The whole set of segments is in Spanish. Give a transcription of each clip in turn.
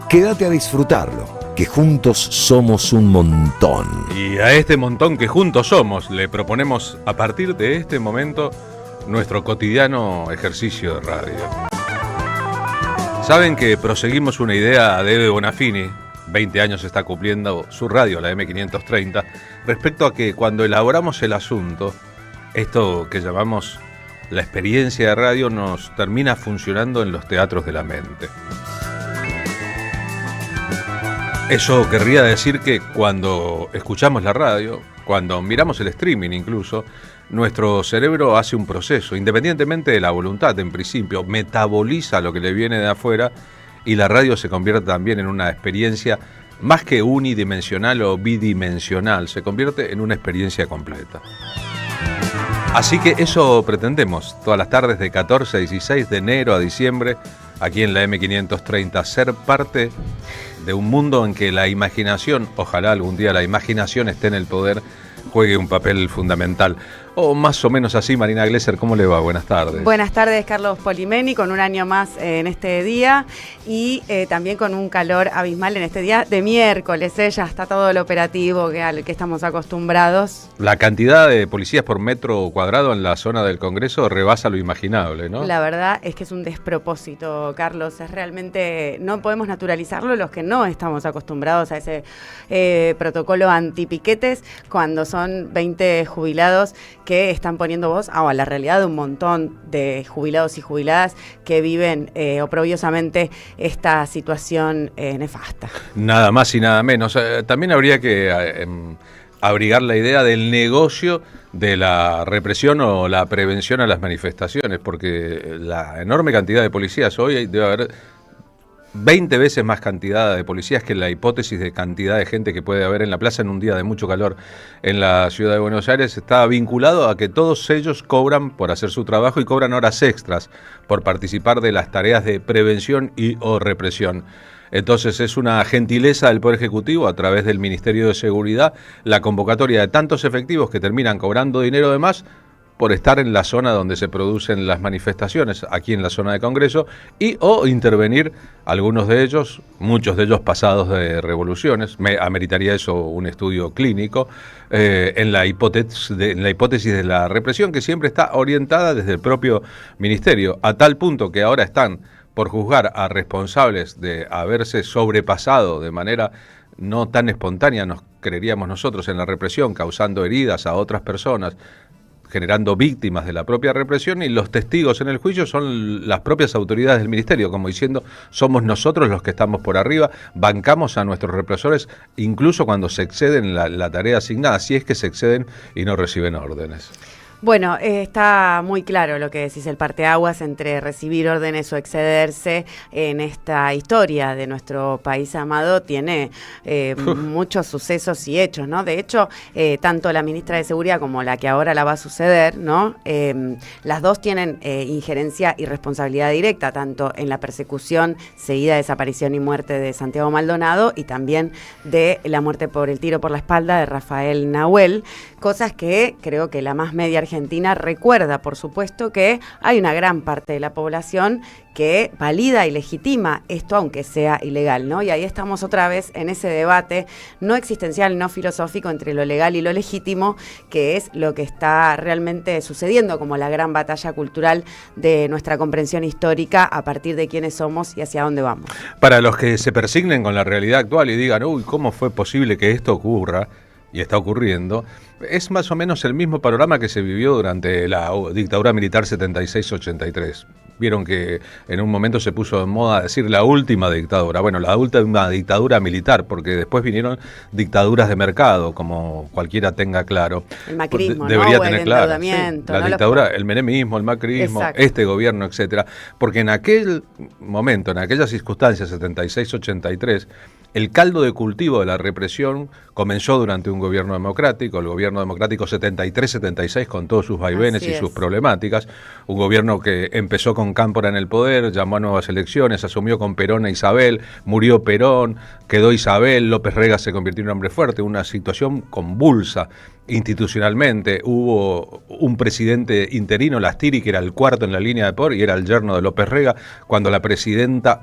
Quédate a disfrutarlo, que juntos somos un montón. Y a este montón que juntos somos, le proponemos a partir de este momento nuestro cotidiano ejercicio de radio. Saben que proseguimos una idea de Eve Bonafini, 20 años está cumpliendo su radio, la M530, respecto a que cuando elaboramos el asunto, esto que llamamos la experiencia de radio nos termina funcionando en los teatros de la mente. Eso querría decir que cuando escuchamos la radio, cuando miramos el streaming incluso, nuestro cerebro hace un proceso, independientemente de la voluntad en principio, metaboliza lo que le viene de afuera y la radio se convierte también en una experiencia más que unidimensional o bidimensional, se convierte en una experiencia completa. Así que eso pretendemos todas las tardes de 14 a 16 de enero a diciembre, aquí en la M530, ser parte de un mundo en que la imaginación, ojalá algún día la imaginación esté en el poder, juegue un papel fundamental. O más o menos así. Marina Glesser, ¿cómo le va? Buenas tardes. Buenas tardes, Carlos Polimeni, con un año más en este día y también con un calor abismal en este día de miércoles. Ya está todo lo operativo al que estamos acostumbrados. La cantidad de policías por metro cuadrado en la zona del Congreso rebasa lo imaginable, ¿no? La verdad es que es un despropósito, Carlos. Es realmente, no podemos naturalizarlo los que no estamos acostumbrados a ese protocolo antipiquetes cuando son 20 jubilados que están poniendo voz a la realidad de un montón de jubilados y jubiladas que viven oprobiosamente esta situación nefasta. Nada más y nada menos. También habría que abrigar la idea del negocio de la represión o la prevención a las manifestaciones, porque la enorme cantidad de policías hoy debe haber 20 veces más cantidad de policías que la hipótesis de cantidad de gente que puede haber en la plaza en un día de mucho calor en la ciudad de Buenos Aires. Está vinculado a que todos ellos cobran por hacer su trabajo y cobran horas extras por participar de las tareas de prevención y o represión. Entonces es una gentileza del Poder Ejecutivo a través del Ministerio de Seguridad la convocatoria de tantos efectivos que terminan cobrando dinero de más por estar en la zona donde se producen las manifestaciones, aquí en la zona de Congreso, y o intervenir algunos de ellos, muchos de ellos pasados de revoluciones, ameritaría eso un estudio clínico, en la hipótesis de la represión que siempre está orientada desde el propio Ministerio, a tal punto que ahora están por juzgar a responsables de haberse sobrepasado de manera no tan espontánea, nos creeríamos nosotros, en la represión, causando heridas a otras personas, generando víctimas de la propia represión, y los testigos en el juicio son las propias autoridades del ministerio, como diciendo, somos nosotros los que estamos por arriba, bancamos a nuestros represores, incluso cuando se exceden la tarea asignada, si es que se exceden y no reciben órdenes. Bueno, está muy claro lo que decís, el parteaguas entre recibir órdenes o excederse en esta historia de nuestro país amado tiene muchos sucesos y hechos, ¿no? De hecho, tanto la ministra de Seguridad como la que ahora la va a suceder, ¿no? Las dos tienen injerencia y responsabilidad directa, tanto en la persecución, seguida desaparición y muerte de Santiago Maldonado y también de la muerte por el tiro por la espalda de Rafael Nahuel, cosas que creo que la más media Argentina recuerda, por supuesto, que hay una gran parte de la población que valida y legitima esto, aunque sea ilegal, ¿no? Y ahí estamos otra vez en ese debate no existencial, no filosófico, entre lo legal y lo legítimo, que es lo que está realmente sucediendo como la gran batalla cultural de nuestra comprensión histórica a partir de quiénes somos y hacia dónde vamos. Para los que se persignen con la realidad actual y digan, uy, ¿cómo fue posible que esto ocurra? Y está ocurriendo, es más o menos el mismo panorama que se vivió durante la dictadura militar 76-83. Vieron que en un momento se puso de moda decir la última dictadura. Bueno, la última dictadura militar, porque después vinieron dictaduras de mercado, como cualquiera tenga claro. El macrismo, debería ¿no? tener el claro. endeudamiento. Sí, la dictadura, el menemismo, el macrismo, exacto, este gobierno, etcétera. Porque en aquel momento, en aquellas circunstancias, 76-83, el caldo de cultivo de la represión comenzó durante un gobierno democrático, el gobierno democrático 73-76 con todos sus vaivenes y sus problemáticas, un gobierno que empezó con Cámpora en el poder, llamó a nuevas elecciones, asumió con Perón e Isabel, murió Perón, quedó Isabel, López Rega se convirtió en un hombre fuerte, una situación convulsa institucionalmente. Hubo un presidente interino, Lastiri, que era el cuarto en la línea de poder y era el yerno de López Rega, cuando la presidenta,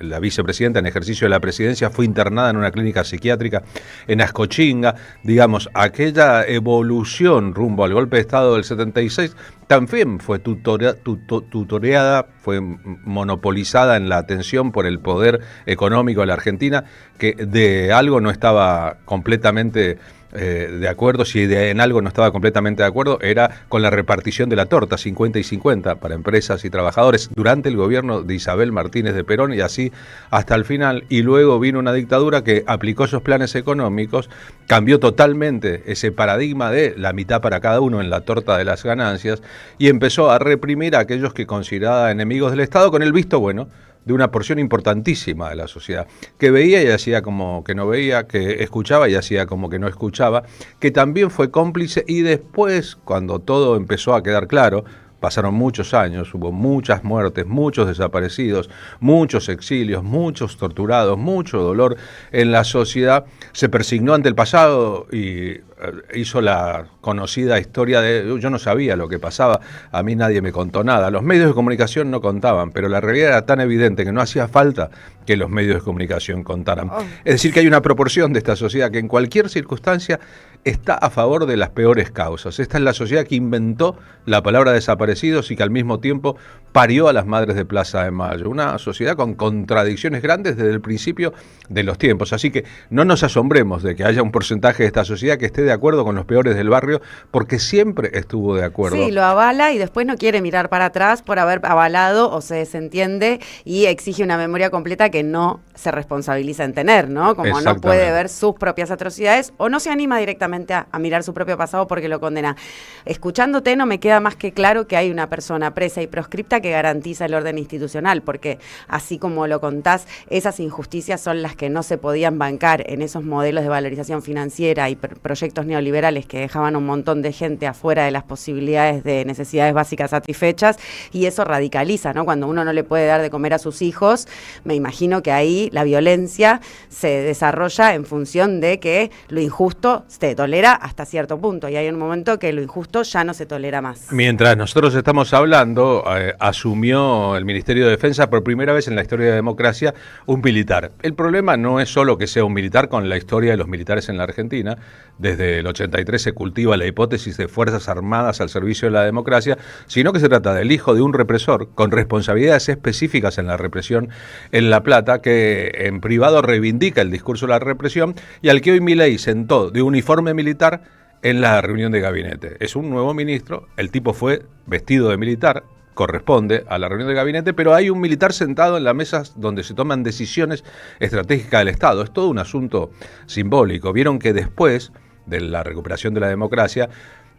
la vicepresidenta en ejercicio de la presidencia, fue internada en una clínica psiquiátrica en Ascochinga. Digamos, aquella evolución rumbo al golpe de Estado del 76 también fue tutoreada, fue monopolizada en la atención por el poder económico de la Argentina, que de algo no estaba completamente de acuerdo. Si en algo no estaba completamente de acuerdo, era con la repartición de la torta, 50 y 50 para empresas y trabajadores, durante el gobierno de Isabel Martínez de Perón, y así hasta el final. Y luego vino una dictadura que aplicó esos planes económicos, cambió totalmente ese paradigma de la mitad para cada uno en la torta de las ganancias, y empezó a reprimir a aquellos que consideraba enemigos del Estado, con el visto bueno de una porción importantísima de la sociedad, que veía y hacía como que no veía, que escuchaba y hacía como que no escuchaba, que también fue cómplice. Y después, cuando todo empezó a quedar claro, pasaron muchos años, hubo muchas muertes, muchos desaparecidos, muchos exilios, muchos torturados, mucho dolor en la sociedad, se persignó ante el pasado y hizo la conocida historia de yo no sabía lo que pasaba, a mí nadie me contó nada. Los medios de comunicación no contaban, pero la realidad era tan evidente que no hacía falta que los medios de comunicación contaran. Es decir, que hay una proporción de esta sociedad que en cualquier circunstancia está a favor de las peores causas. Esta es la sociedad que inventó la palabra desaparecidos y que al mismo tiempo parió a las madres de Plaza de Mayo. Una sociedad con contradicciones grandes desde el principio de los tiempos. Así que no nos asombremos de que haya un porcentaje de esta sociedad que esté de acuerdo con los peores del barrio, porque siempre estuvo de acuerdo. Sí, lo avala y después no quiere mirar para atrás por haber avalado, o se desentiende y exige una memoria completa que no se responsabiliza en tener, ¿no? Como no puede ver sus propias atrocidades o no se anima directamente a mirar su propio pasado porque lo condena. Escuchándote no me queda más que claro que hay una persona presa y proscripta que garantiza el orden institucional, porque así como lo contás, esas injusticias son las que no se podían bancar en esos modelos de valorización financiera y proyectos neoliberales que dejaban un montón de gente afuera de las posibilidades de necesidades básicas satisfechas, y eso radicaliza, ¿no? Cuando uno no le puede dar de comer a sus hijos, me imagino que ahí la violencia se desarrolla en función de que lo injusto se tolera hasta cierto punto, y hay un momento que lo injusto ya no se tolera más. Mientras nosotros estamos hablando, asumió el Ministerio de Defensa por primera vez en la historia de la democracia un militar. El problema no es solo que sea un militar con la historia de los militares en la Argentina. Desde el 83 se cultiva la hipótesis de Fuerzas Armadas al servicio de la democracia, sino que se trata del hijo de un represor con responsabilidades específicas en la represión en La Plata, que en privado reivindica el discurso de la represión y al que hoy Milei sentó de uniforme militar en la reunión de gabinete. Es un nuevo ministro, el tipo fue vestido de militar, corresponde a la reunión de gabinete, pero hay un militar sentado en la mesa donde se toman decisiones estratégicas del Estado. Es todo un asunto simbólico. Vieron que después de la recuperación de la democracia,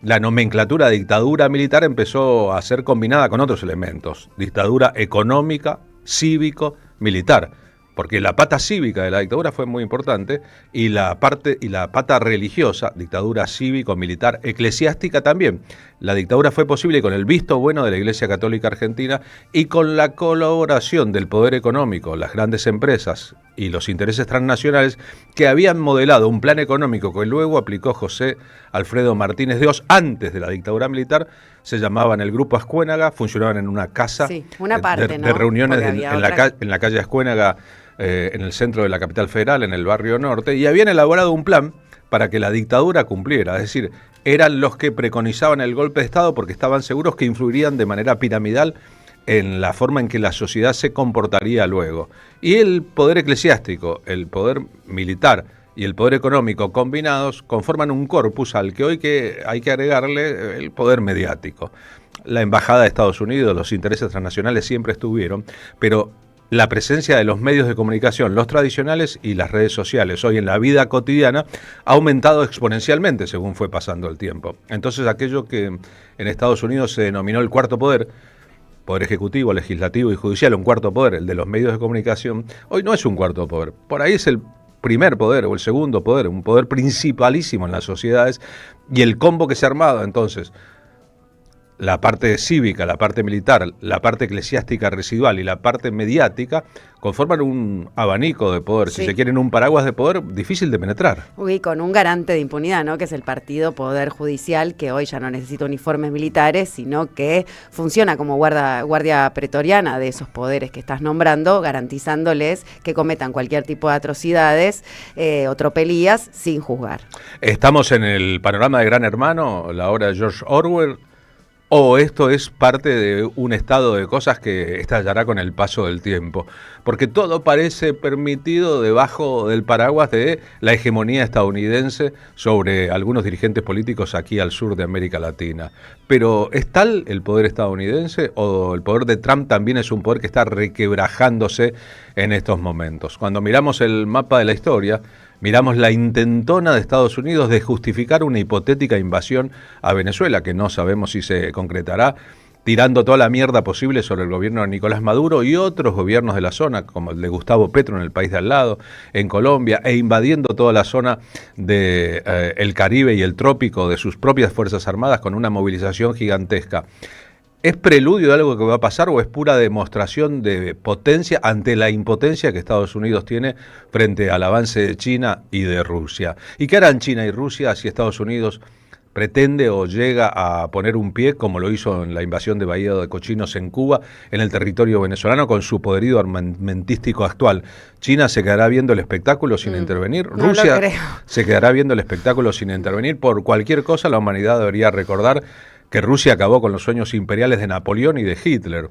la nomenclatura dictadura militar empezó a ser combinada con otros elementos. Dictadura económica, cívico, militar. Porque la pata cívica de la dictadura fue muy importante y la pata religiosa, dictadura cívico-militar eclesiástica también. La dictadura fue posible con el visto bueno de la Iglesia Católica Argentina y con la colaboración del poder económico, las grandes empresas y los intereses transnacionales que habían modelado un plan económico que luego aplicó José Alfredo Martínez de Hoz antes de la dictadura militar. Se llamaban el Grupo Ascuénaga, funcionaban en una casa una parte, de reuniones en la calle Ascuénaga, en el centro de la capital federal, en el barrio norte, y habían elaborado un plan para que la dictadura cumpliera. Es decir, eran los que preconizaban el golpe de Estado porque estaban seguros que influirían de manera piramidal en la forma en que la sociedad se comportaría luego. Y el poder eclesiástico, el poder militar y el poder económico combinados conforman un corpus al que hoy hay que agregarle el poder mediático. La embajada de Estados Unidos, los intereses transnacionales siempre estuvieron, pero la presencia de los medios de comunicación, los tradicionales y las redes sociales, hoy en la vida cotidiana, ha aumentado exponencialmente según fue pasando el tiempo. Entonces, aquello que en Estados Unidos se denominó el cuarto poder ejecutivo, legislativo y judicial, un cuarto poder, el de los medios de comunicación, hoy no es un cuarto poder. Por ahí es el primer poder o el segundo poder, un poder principalísimo en las sociedades, y el combo que se ha armado entonces la parte cívica, la parte militar, la parte eclesiástica residual y la parte mediática conforman un abanico de poder, Sí. si se quieren un paraguas de poder difícil de penetrar. Y con un garante de impunidad, ¿no? Que es el partido Poder Judicial, que hoy ya no necesita uniformes militares, sino que funciona como guardia pretoriana de esos poderes que estás nombrando, garantizándoles que cometan cualquier tipo de atrocidades o tropelías sin juzgar. ¿Estamos en el panorama de Gran Hermano, la obra de George Orwell? ¿O esto es parte de un estado de cosas que estallará con el paso del tiempo? Porque todo parece permitido debajo del paraguas de la hegemonía estadounidense sobre algunos dirigentes políticos aquí al sur de América Latina. Pero ¿es tal el poder estadounidense o el poder de Trump también es un poder que está requebrajándose en estos momentos? Cuando miramos el mapa de la historia, miramos la intentona de Estados Unidos de justificar una hipotética invasión a Venezuela, que no sabemos si se concretará, tirando toda la mierda posible sobre el gobierno de Nicolás Maduro y otros gobiernos de la zona, como el de Gustavo Petro en el país de al lado, en Colombia, e invadiendo toda la zona de el Caribe y el trópico de sus propias Fuerzas Armadas con una movilización gigantesca. ¿Es preludio de algo que va a pasar o es pura demostración de potencia ante la impotencia que Estados Unidos tiene frente al avance de China y de Rusia? ¿Y qué harán China y Rusia si Estados Unidos pretende o llega a poner un pie, como lo hizo en la invasión de Bahía de Cochinos en Cuba, en el territorio venezolano con su poderío armamentístico actual? ¿China se quedará viendo el espectáculo sin intervenir? No ¿Rusia lo creo. se quedará viendo el espectáculo sin intervenir? Por cualquier cosa, la humanidad debería recordar que Rusia acabó con los sueños imperiales de Napoleón y de Hitler.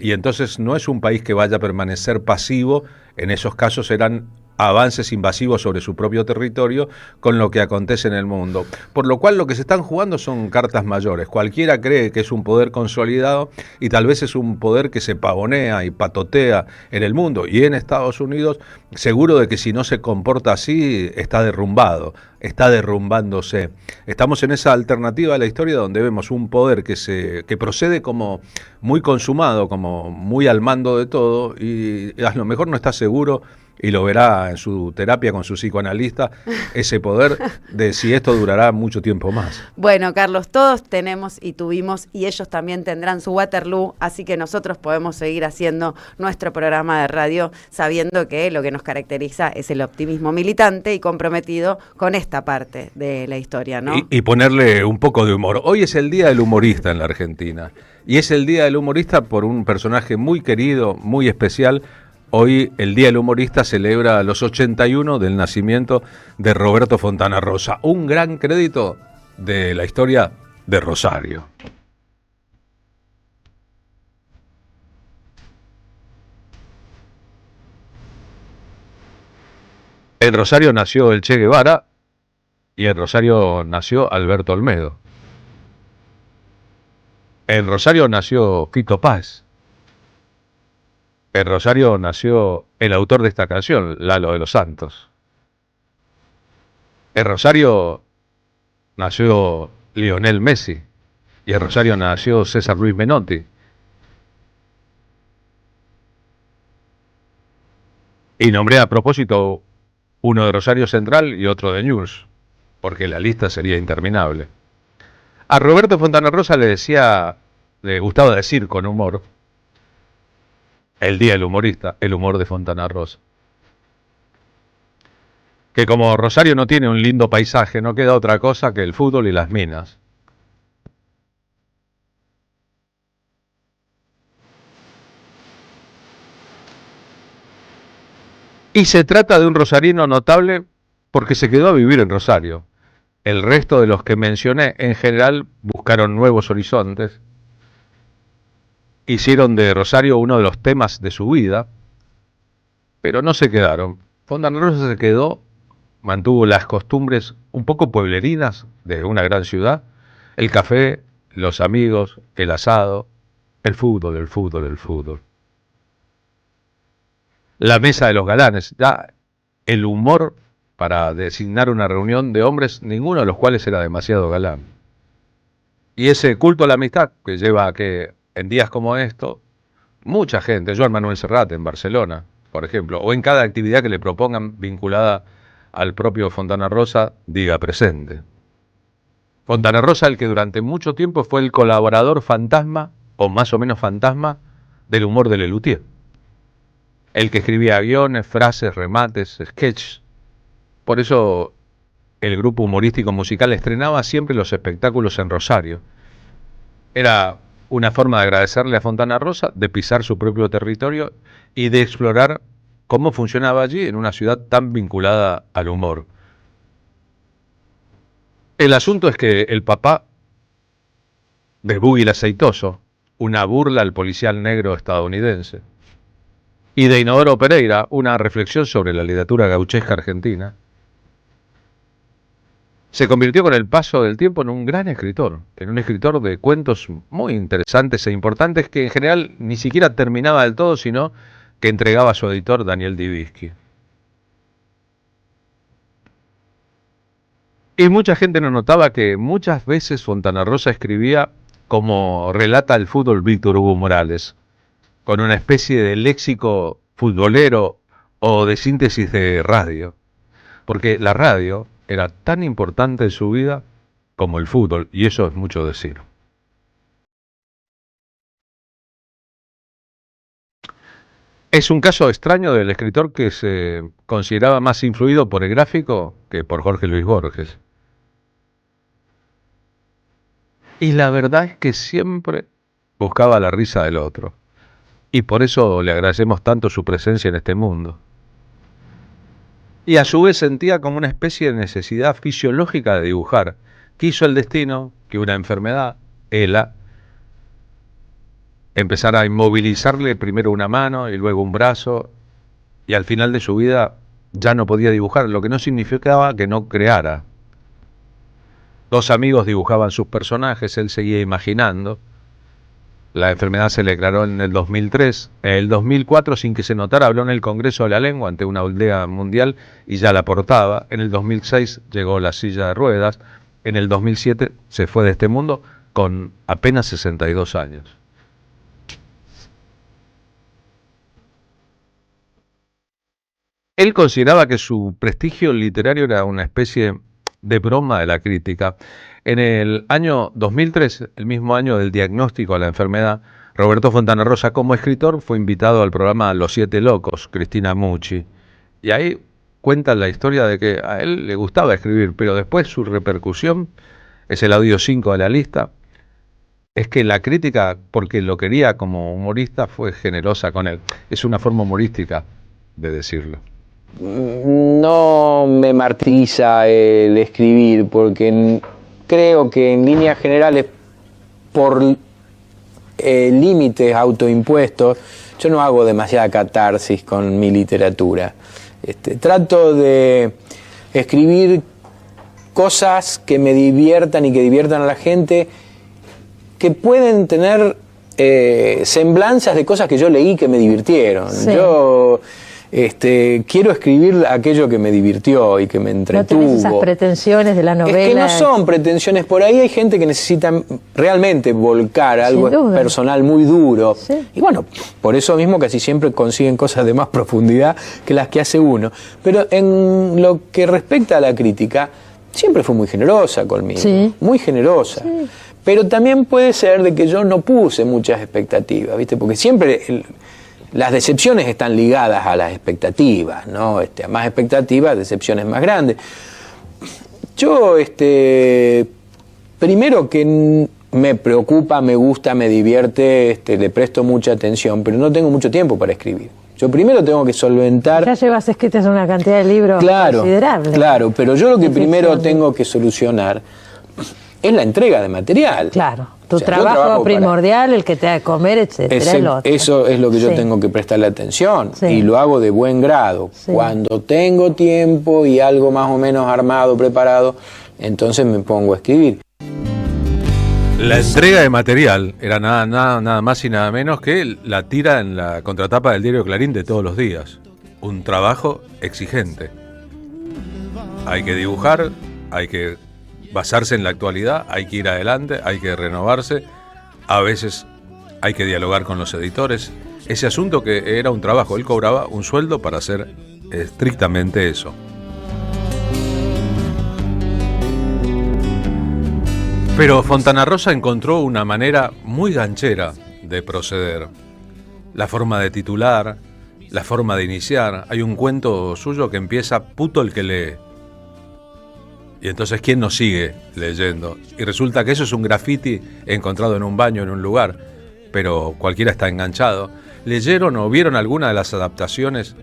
Y entonces no es un país que vaya a permanecer pasivo. En esos casos serán avances invasivos sobre su propio territorio con lo que acontece en el mundo. Por lo cual lo que se están jugando son cartas mayores. Cualquiera cree que es un poder consolidado y tal vez es un poder que se pavonea y patotea en el mundo. Y en Estados Unidos, seguro de que si no se comporta así, está derrumbado, está derrumbándose. Estamos en esa alternativa de la historia donde vemos un poder que procede como muy consumado, como muy al mando de todo, y a lo mejor no está seguro, y lo verá en su terapia con su psicoanalista, ese poder de si esto durará mucho tiempo más. Bueno, Carlos, todos tenemos y tuvimos, y ellos también tendrán su Waterloo, así que nosotros podemos seguir haciendo nuestro programa de radio sabiendo que lo que nos caracteriza es el optimismo militante y comprometido con esta parte de la historia, ¿no? Y ponerle un poco de humor. Hoy es el Día del Humorista en la Argentina, y es el Día del Humorista por un personaje muy querido, muy especial. Hoy el Día del Humorista celebra los 81 del nacimiento de Roberto Fontana Rosa, un gran crédito de la historia de Rosario. En Rosario nació el Che Guevara y en Rosario nació Alberto Olmedo. En Rosario nació Fito Páez. En Rosario nació el autor de esta canción, Lalo de los Santos. En Rosario nació Lionel Messi. Y en Rosario nació César Luis Menotti. Y nombré a propósito uno de Rosario Central y otro de News, porque la lista sería interminable. A Roberto Fontana Rosa le gustaba decir con humor, el Día del Humorista, el humor de Fontana Rosa. Que como Rosario no tiene un lindo paisaje, no queda otra cosa que el fútbol y las minas. Y se trata de un rosarino notable porque se quedó a vivir en Rosario. El resto de los que mencioné, en general, buscaron nuevos horizontes. Hicieron de Rosario uno de los temas de su vida, pero no se quedaron. Fontana Rosa se quedó, mantuvo las costumbres un poco pueblerinas de una gran ciudad, el café, los amigos, el asado, el fútbol, el fútbol, el fútbol. La mesa de los galanes, ya el humor para designar una reunión de hombres, ninguno de los cuales era demasiado galán. Y ese culto a la amistad que lleva a que en días como estos, mucha gente, Joan Manuel Serrat en Barcelona, por ejemplo, o en cada actividad que le propongan vinculada al propio Fontana Rosa, diga presente. Fontana Rosa, el que durante mucho tiempo fue el colaborador fantasma, o más o menos fantasma, del humor de Lelutier. El que escribía guiones, frases, remates, sketches. Por eso el grupo humorístico musical estrenaba siempre los espectáculos en Rosario. Era una forma de agradecerle a Fontana Rosa, de pisar su propio territorio y de explorar cómo funcionaba allí en una ciudad tan vinculada al humor. El asunto es que el papá de Buggy el Aceitoso, una burla al policial negro estadounidense, y de Inodoro Pereira, una reflexión sobre la literatura gauchesca argentina, se convirtió con el paso del tiempo en un gran escritor, en un escritor de cuentos muy interesantes e importantes que en general ni siquiera terminaba del todo, sino que entregaba a su editor Daniel Divisky. Y mucha gente no notaba que muchas veces Fontana Rosa escribía como relata el fútbol Víctor Hugo Morales, con una especie de léxico futbolero o de síntesis de radio, porque la radio era tan importante en su vida como el fútbol, y eso es mucho decir. Es un caso extraño del escritor que se consideraba más influido por el gráfico que por Jorge Luis Borges. Y la verdad es que siempre buscaba la risa del otro. Y por eso le agradecemos tanto su presencia en este mundo. Y a su vez sentía como una especie de necesidad fisiológica de dibujar. Quiso el destino que una enfermedad, ELA, empezara a inmovilizarle primero una mano y luego un brazo, y al final de su vida ya no podía dibujar, lo que no significaba que no creara. Dos amigos dibujaban sus personajes, él seguía imaginando. La enfermedad se le declaró en el 2003. En el 2004, sin que se notara, habló en el Congreso de la Lengua ante una aldea mundial y ya la portaba. En el 2006 llegó la silla de ruedas. En el 2007 se fue de este mundo con apenas 62 años. Él consideraba que su prestigio literario era una especie de broma de la crítica. En el año 2003, el mismo año del diagnóstico a la enfermedad, Roberto Fontana Rosa, como escritor, fue invitado al programa Los Siete Locos, Cristina Mucci. Y ahí cuenta la historia de que a él le gustaba escribir, pero después su repercusión, es el audio 5 de la lista, es que la crítica, porque lo quería como humorista, fue generosa con él. Es una forma humorística de decirlo. No me martiriza el escribir, porque creo que en líneas generales, por límites autoimpuestos, yo no hago demasiada catarsis con mi literatura. Trato de escribir cosas que me diviertan y que diviertan a la gente, que pueden tener semblanzas de cosas que yo leí que me divirtieron. Sí. Yo quiero escribir aquello que me divirtió y que me entretuvo. No tenés esas pretensiones de la novela. Es que no son pretensiones. Por ahí hay gente que necesita realmente volcar algo personal muy duro. Sí. Y bueno, por eso mismo casi siempre consiguen cosas de más profundidad que las que hace uno. Pero en lo que respecta a la crítica, siempre fue muy generosa conmigo. Sí. Muy generosa. Sí. Pero también puede ser de que yo no puse muchas expectativas, ¿viste? Porque siempre las decepciones están ligadas a las expectativas, ¿no? A más expectativas, decepciones más grandes. Yo, primero que me preocupa, me gusta, me divierte, le presto mucha atención, pero no tengo mucho tiempo para escribir. Yo primero tengo que solventar... Ya llevas escritos una cantidad de libros considerable. Claro, pero yo lo que primero tengo que solucionar es la entrega de material. Claro, tu trabajo primordial, el que te da de comer, etcétera. Eso es lo que yo tengo que prestarle atención, y lo hago de buen grado. Sí. Cuando tengo tiempo y algo más o menos armado, preparado, entonces me pongo a escribir. La entrega de material era nada más y nada menos que la tira en la contratapa del diario Clarín de todos los días. Un trabajo exigente. Hay que dibujar, hay que basarse en la actualidad, hay que ir adelante, hay que renovarse, a veces hay que dialogar con los editores. Ese asunto que era un trabajo, él cobraba un sueldo para hacer estrictamente eso. Pero Fontana Rosa encontró una manera muy ganchera de proceder. La forma de titular, la forma de iniciar. Hay un cuento suyo que empieza "puto el que lee". Y entonces, ¿quién nos sigue leyendo? Y resulta que eso es un graffiti encontrado en un baño, en un lugar, pero cualquiera está enganchado. ¿Leyeron o vieron alguna de las adaptaciones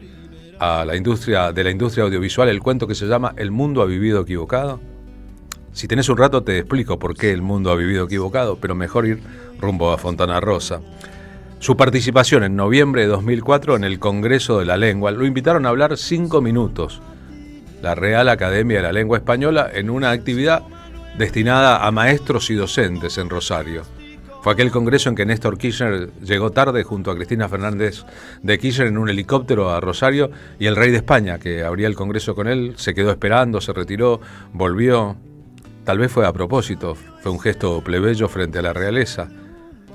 a la industria audiovisual el cuento que se llama "El mundo ha vivido equivocado"? Si tenés un rato te explico por qué el mundo ha vivido equivocado, pero mejor ir rumbo a Fontana Rosa. Su participación en noviembre de 2004 en el Congreso de la Lengua, lo invitaron a hablar 5 minutos, la Real Academia de la Lengua Española, en una actividad destinada a maestros y docentes en Rosario. Fue aquel congreso en que Néstor Kirchner llegó tarde junto a Cristina Fernández de Kirchner en un helicóptero a Rosario, y el rey de España, que abría el congreso con él, se quedó esperando, se retiró, volvió. Tal vez fue a propósito, fue un gesto plebeyo frente a la realeza.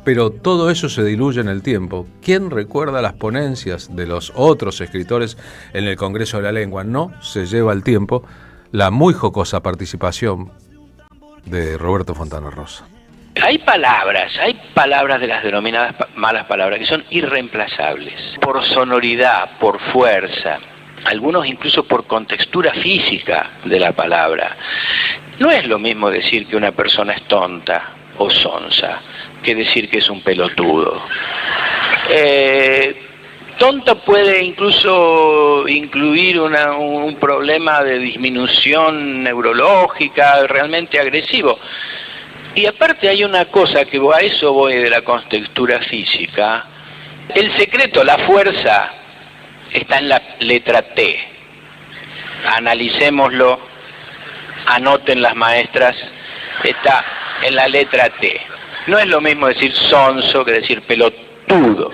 Pero todo eso se diluye en el tiempo. ¿Quién recuerda las ponencias de los otros escritores en el Congreso de la Lengua? No se lleva el tiempo la muy jocosa participación de Roberto Fontana Rosa. Hay palabras de las denominadas malas palabras que son irreemplazables, por sonoridad, por fuerza, algunos incluso por contextura física de la palabra. No es lo mismo decir que una persona es tonta o sonsa que decir que es un pelotudo. Tonta puede incluso incluir un problema de disminución neurológica realmente agresivo. Y aparte hay una cosa que a eso voy de la contextura física. El secreto, la fuerza, está en la letra T. Analicémoslo, anoten las maestras, está en la letra T. No es lo mismo decir sonso que decir pelotudo.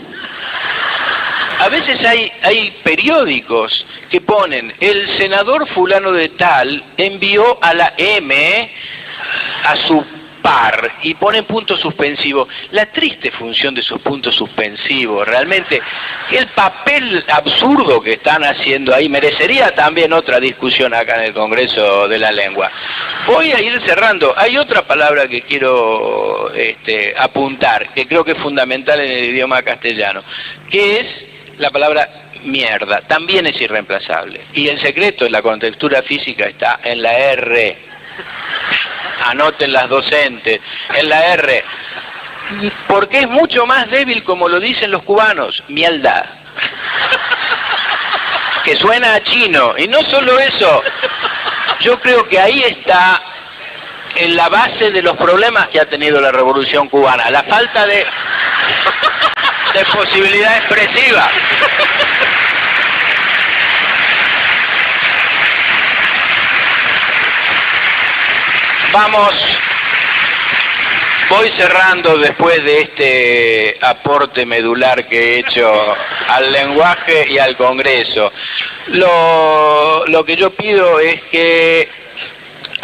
A veces hay periódicos que ponen: el senador fulano de tal envió a la M a su par, y ponen punto suspensivo. La triste función de sus puntos suspensivos, realmente el papel absurdo que están haciendo ahí merecería también otra discusión acá en el Congreso de la Lengua. Voy a ir cerrando. Hay otra palabra que quiero apuntar, que creo que es fundamental en el idioma castellano, que es la palabra mierda. También es irreemplazable. Y el secreto en la contextura física está en la R. Anoten las docentes, en la R, porque es mucho más débil, como lo dicen los cubanos, mierda, que suena a chino. Y no solo eso, yo creo que ahí está en la base de los problemas que ha tenido la Revolución Cubana, la falta de posibilidad expresiva. Voy cerrando después de este aporte medular que he hecho al lenguaje y al Congreso. Lo que yo pido es que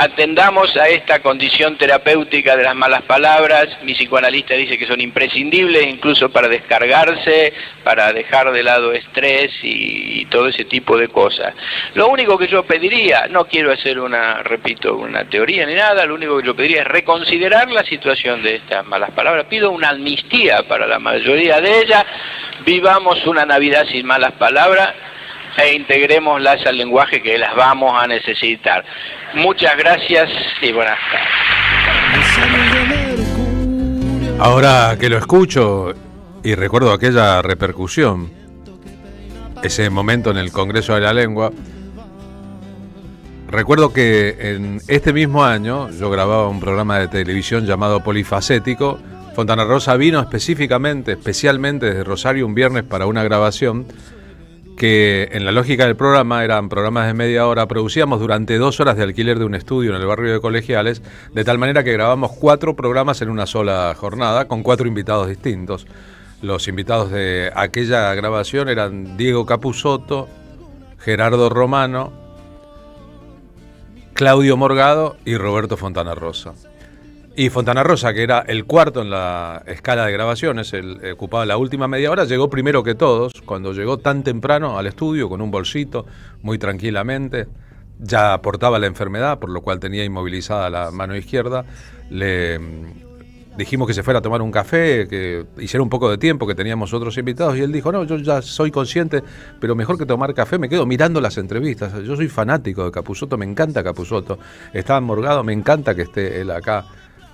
atendamos a esta condición terapéutica de las malas palabras. Mi psicoanalista dice que son imprescindibles incluso para descargarse, para dejar de lado estrés y todo ese tipo de cosas. Lo único que yo pediría, no quiero hacer una teoría ni nada, lo único que yo pediría es reconsiderar la situación de estas malas palabras. Pido una amnistía para la mayoría de ellas, vivamos una Navidad sin malas palabras e integrémoslas al lenguaje, que las vamos a necesitar. Muchas gracias y buenas tardes. Ahora que lo escucho y recuerdo aquella repercusión, ese momento en el Congreso de la Lengua, recuerdo que en este mismo año yo grababa un programa de televisión llamado Polifacético. Fontana Rosa vino especialmente desde Rosario un viernes para una grabación que, en la lógica del programa, eran programas de media hora. Producíamos durante 2 horas de alquiler de un estudio en el barrio de Colegiales, de tal manera que grabamos 4 programas en una sola jornada, con 4 invitados distintos. Los invitados de aquella grabación eran Diego Capusotto, Gerardo Romano, Claudio Morgado y Roberto Fontana Rosa. Y Fontana Rosa, que era el cuarto en la escala de grabaciones, ocupaba la última media hora, llegó primero que todos, cuando llegó tan temprano al estudio, con un bolsito, muy tranquilamente, ya portaba la enfermedad, por lo cual tenía inmovilizada la mano izquierda. Le dijimos que se fuera a tomar un café, que hiciera un poco de tiempo, que teníamos otros invitados, y él dijo, no, yo ya soy consciente, pero mejor que tomar café, me quedo mirando las entrevistas. Yo soy fanático de Capusotto, me encanta Capusotto. Estaba Morgado, me encanta que esté él acá.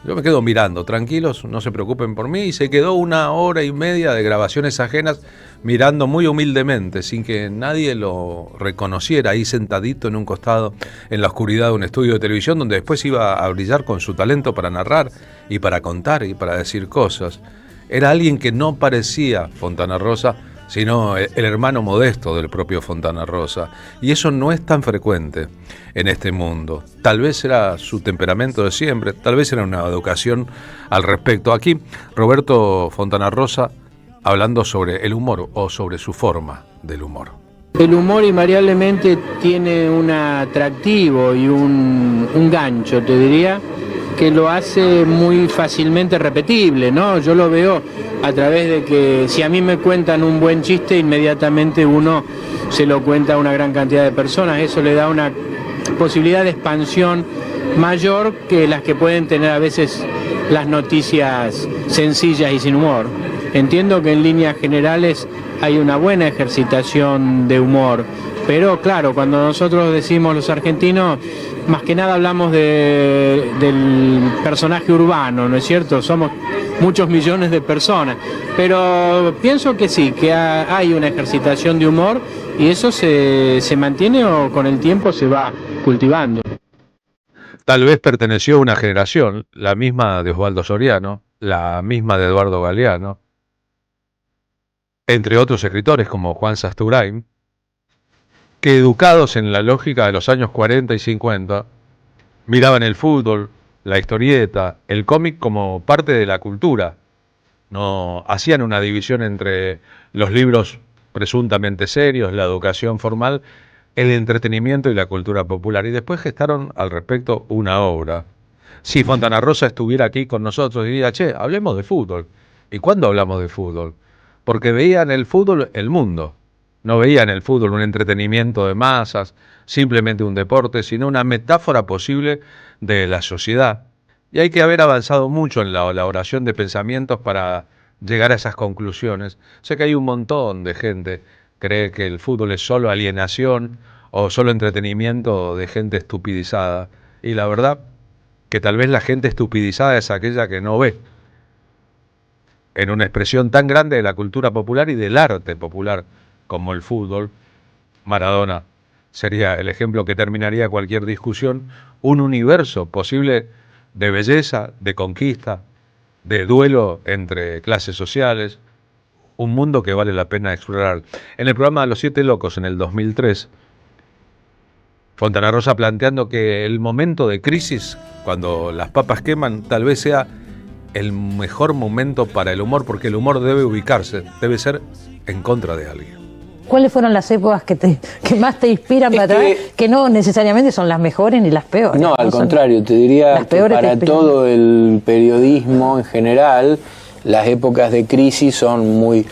Yo me quedo mirando, tranquilos, no se preocupen por mí, y se quedó 1 hora y media de grabaciones ajenas, mirando muy humildemente, sin que nadie lo reconociera, ahí sentadito en un costado, en la oscuridad de un estudio de televisión, donde después iba a brillar con su talento para narrar, y para contar, y para decir cosas. Era alguien que no parecía Fontana Rosa, sino el hermano modesto del propio Fontana Rosa. Y eso no es tan frecuente en este mundo. Tal vez era su temperamento de siempre, tal vez era una educación al respecto. Aquí, Roberto Fontana Rosa hablando sobre el humor o sobre su forma del humor. El humor invariablemente tiene un atractivo y un gancho, te diría, que lo hace muy fácilmente repetible, ¿no? Yo lo veo a través de que si a mí me cuentan un buen chiste, inmediatamente uno se lo cuenta a una gran cantidad de personas. Eso le da una posibilidad de expansión mayor que las que pueden tener a veces las noticias sencillas y sin humor. Entiendo que en líneas generales hay una buena ejercitación de humor, pero claro, cuando nosotros decimos los argentinos, más que nada hablamos del personaje urbano, ¿no es cierto? Somos muchos millones de personas, pero pienso que sí, que hay una ejercitación de humor y eso se mantiene o con el tiempo se va cultivando. Tal vez perteneció a una generación, la misma de Osvaldo Soriano, la misma de Eduardo Galeano, entre otros escritores como Juan Sasturain, que educados en la lógica de los años 40 y 50, miraban el fútbol, la historieta, el cómic como parte de la cultura. No hacían una división entre los libros presuntamente serios, la educación formal, el entretenimiento y la cultura popular. Y después gestaron al respecto una obra. Si Fontana Rosa estuviera aquí con nosotros, diría, che, hablemos de fútbol. ¿Y cuándo hablamos de fútbol? Porque veían el fútbol el mundo. No veían el fútbol un entretenimiento de masas, simplemente un deporte, sino una metáfora posible de la sociedad. Y hay que haber avanzado mucho en la elaboración de pensamientos para llegar a esas conclusiones. Sé que hay un montón de gente que cree que el fútbol es solo alienación o solo entretenimiento de gente estupidizada. Y la verdad que tal vez la gente estupidizada es aquella que no ve en una expresión tan grande de la cultura popular y del arte popular como el fútbol. Maradona sería el ejemplo que terminaría cualquier discusión, un universo posible de belleza, de conquista, de duelo entre clases sociales, un mundo que vale la pena explorar. En el programa Los Siete Locos, en el 2003, Fontana Rosa planteando que el momento de crisis, cuando las papas queman, tal vez sea el mejor momento para el humor, porque el humor debe ubicarse, debe ser en contra de alguien. ¿Cuáles fueron las épocas que más te inspiran para trabajar? Que no necesariamente son las mejores ni las peores. No, al contrario, te diría que para todo el periodismo en general, las épocas de crisis son muy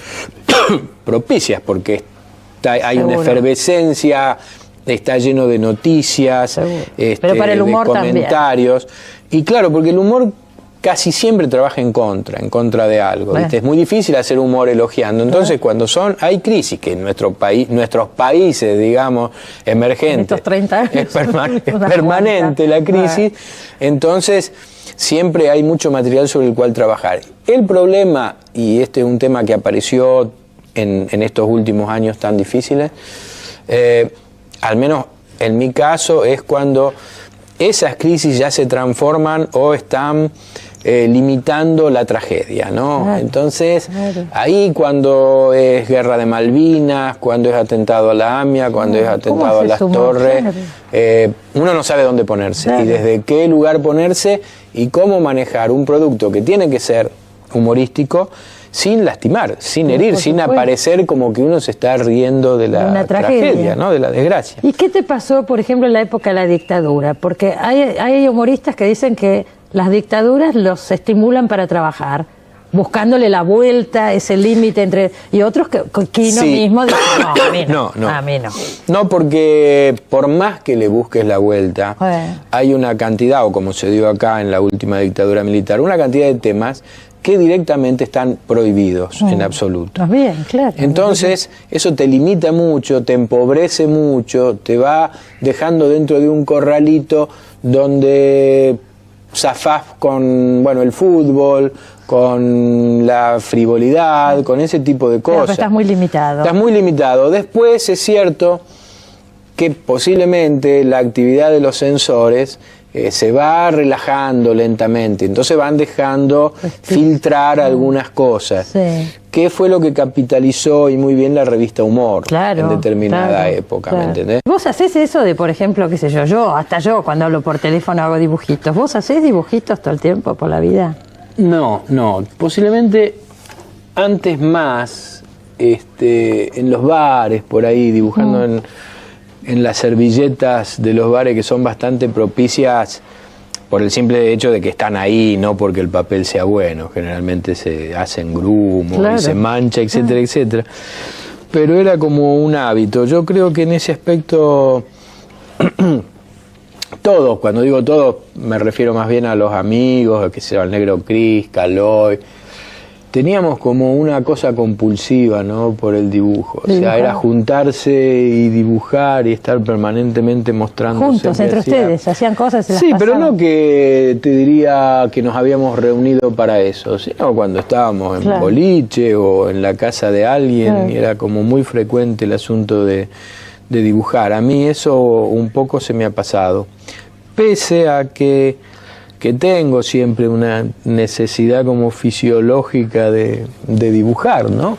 propicias, porque hay una efervescencia, está lleno de noticias, pero para el humor de comentarios. También. Y claro, porque el humor casi siempre trabaja en contra de algo. ¿Viste? Es muy difícil hacer humor elogiando. Entonces, cuando hay crisis, que en nuestros países, digamos, emergentes, estos 30 años, es permanente la crisis, entonces siempre hay mucho material sobre el cual trabajar. El problema, y este es un tema que apareció en estos últimos años tan difíciles, al menos en mi caso, es cuando esas crisis ya se transforman o están limitando la tragedia, ¿no? Claro, entonces, ahí cuando es guerra de Malvinas, cuando es atentado a la AMIA, cuando es atentado a las Torres, uno no sabe dónde ponerse y desde qué lugar ponerse y cómo manejar un producto que tiene que ser humorístico sin lastimar, sin herir, sin aparecer como que uno se está riendo de la tragedia, ¿no? De la desgracia. ¿Y qué te pasó, por ejemplo, en la época de la dictadura? Porque hay humoristas que dicen que las dictaduras los estimulan para trabajar, buscándole la vuelta, ese límite entre... Y otros que Quino Sí. mismo dice, no, a mí no, No. a mí no. No, porque por más que le busques la vuelta, Bueno. hay una cantidad, o como se dio acá en la última dictadura militar, una cantidad de temas que directamente están prohibidos en absoluto. Más bien, claro. Entonces, eso te limita mucho, te empobrece mucho, te va dejando dentro de un corralito donde zafás con, bueno, el fútbol, con la frivolidad, con ese tipo de Claro, cosas. pero estás muy limitado. Estás muy limitado. Después es cierto que posiblemente la actividad de los sensores se va relajando lentamente, entonces van dejando filtrar algunas cosas. Sí. ¿Qué fue lo que capitalizó y muy bien la revista Humor en determinada época? ¿Me entendés? ¿Vos hacés eso de, por ejemplo, qué sé yo, hasta yo cuando hablo por teléfono hago dibujitos? ¿Vos hacés dibujitos todo el tiempo por la vida? No, posiblemente antes más, en los bares, por ahí, dibujando en las servilletas de los bares que son bastante propicias por el simple hecho de que están ahí, no porque el papel sea bueno. Generalmente se hacen grumos y se mancha, etcétera, etcétera. Pero era como un hábito. Yo creo que en ese aspecto, todos, cuando digo todos, me refiero más bien a los amigos, que sea el Negro Cris, Caloi. Teníamos como una cosa compulsiva, ¿no?, por el dibujo. O sea, era juntarse y dibujar y estar permanentemente mostrándose. Juntos, entre ustedes, hacían cosas y se las Sí, pero pasaban. no que te diría que nos habíamos reunido para eso, sino cuando estábamos en boliche o en la casa de alguien, y era como muy frecuente el asunto de dibujar. A mí eso un poco se me ha pasado. Pese a que tengo siempre una necesidad como fisiológica de dibujar, ¿no?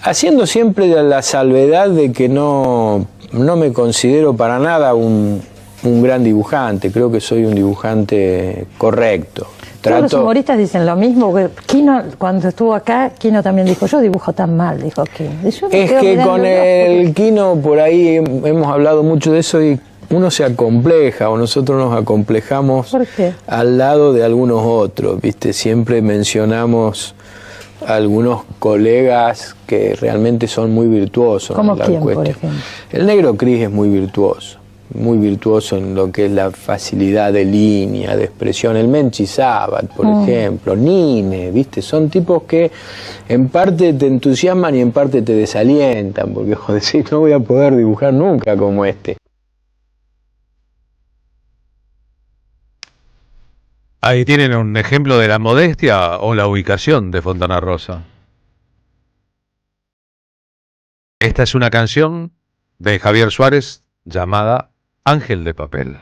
Haciendo siempre la salvedad de que no me considero para nada un gran dibujante, creo que soy un dibujante correcto. Todos los humoristas dicen lo mismo. Quino, cuando estuvo acá, Quino también dijo, yo dibujo tan mal, dijo Quino. Es que con el Quino por ahí hemos hablado mucho de eso y uno se acompleja, o nosotros nos acomplejamos al lado de algunos otros, ¿viste? Siempre mencionamos a algunos colegas que realmente son muy virtuosos. ¿Cómo quién, por ejemplo? El Negro Cris es muy virtuoso en lo que es la facilidad de línea, de expresión. El Menchi Sabat, por ejemplo, Nine, ¿viste? Son tipos que en parte te entusiasman y en parte te desalientan, porque decís, no voy a poder dibujar nunca como este. Ahí tienen un ejemplo de la modestia o la ubicación de Fontana Rosa. Esta es una canción de Javier Suárez llamada Ángel de Papel.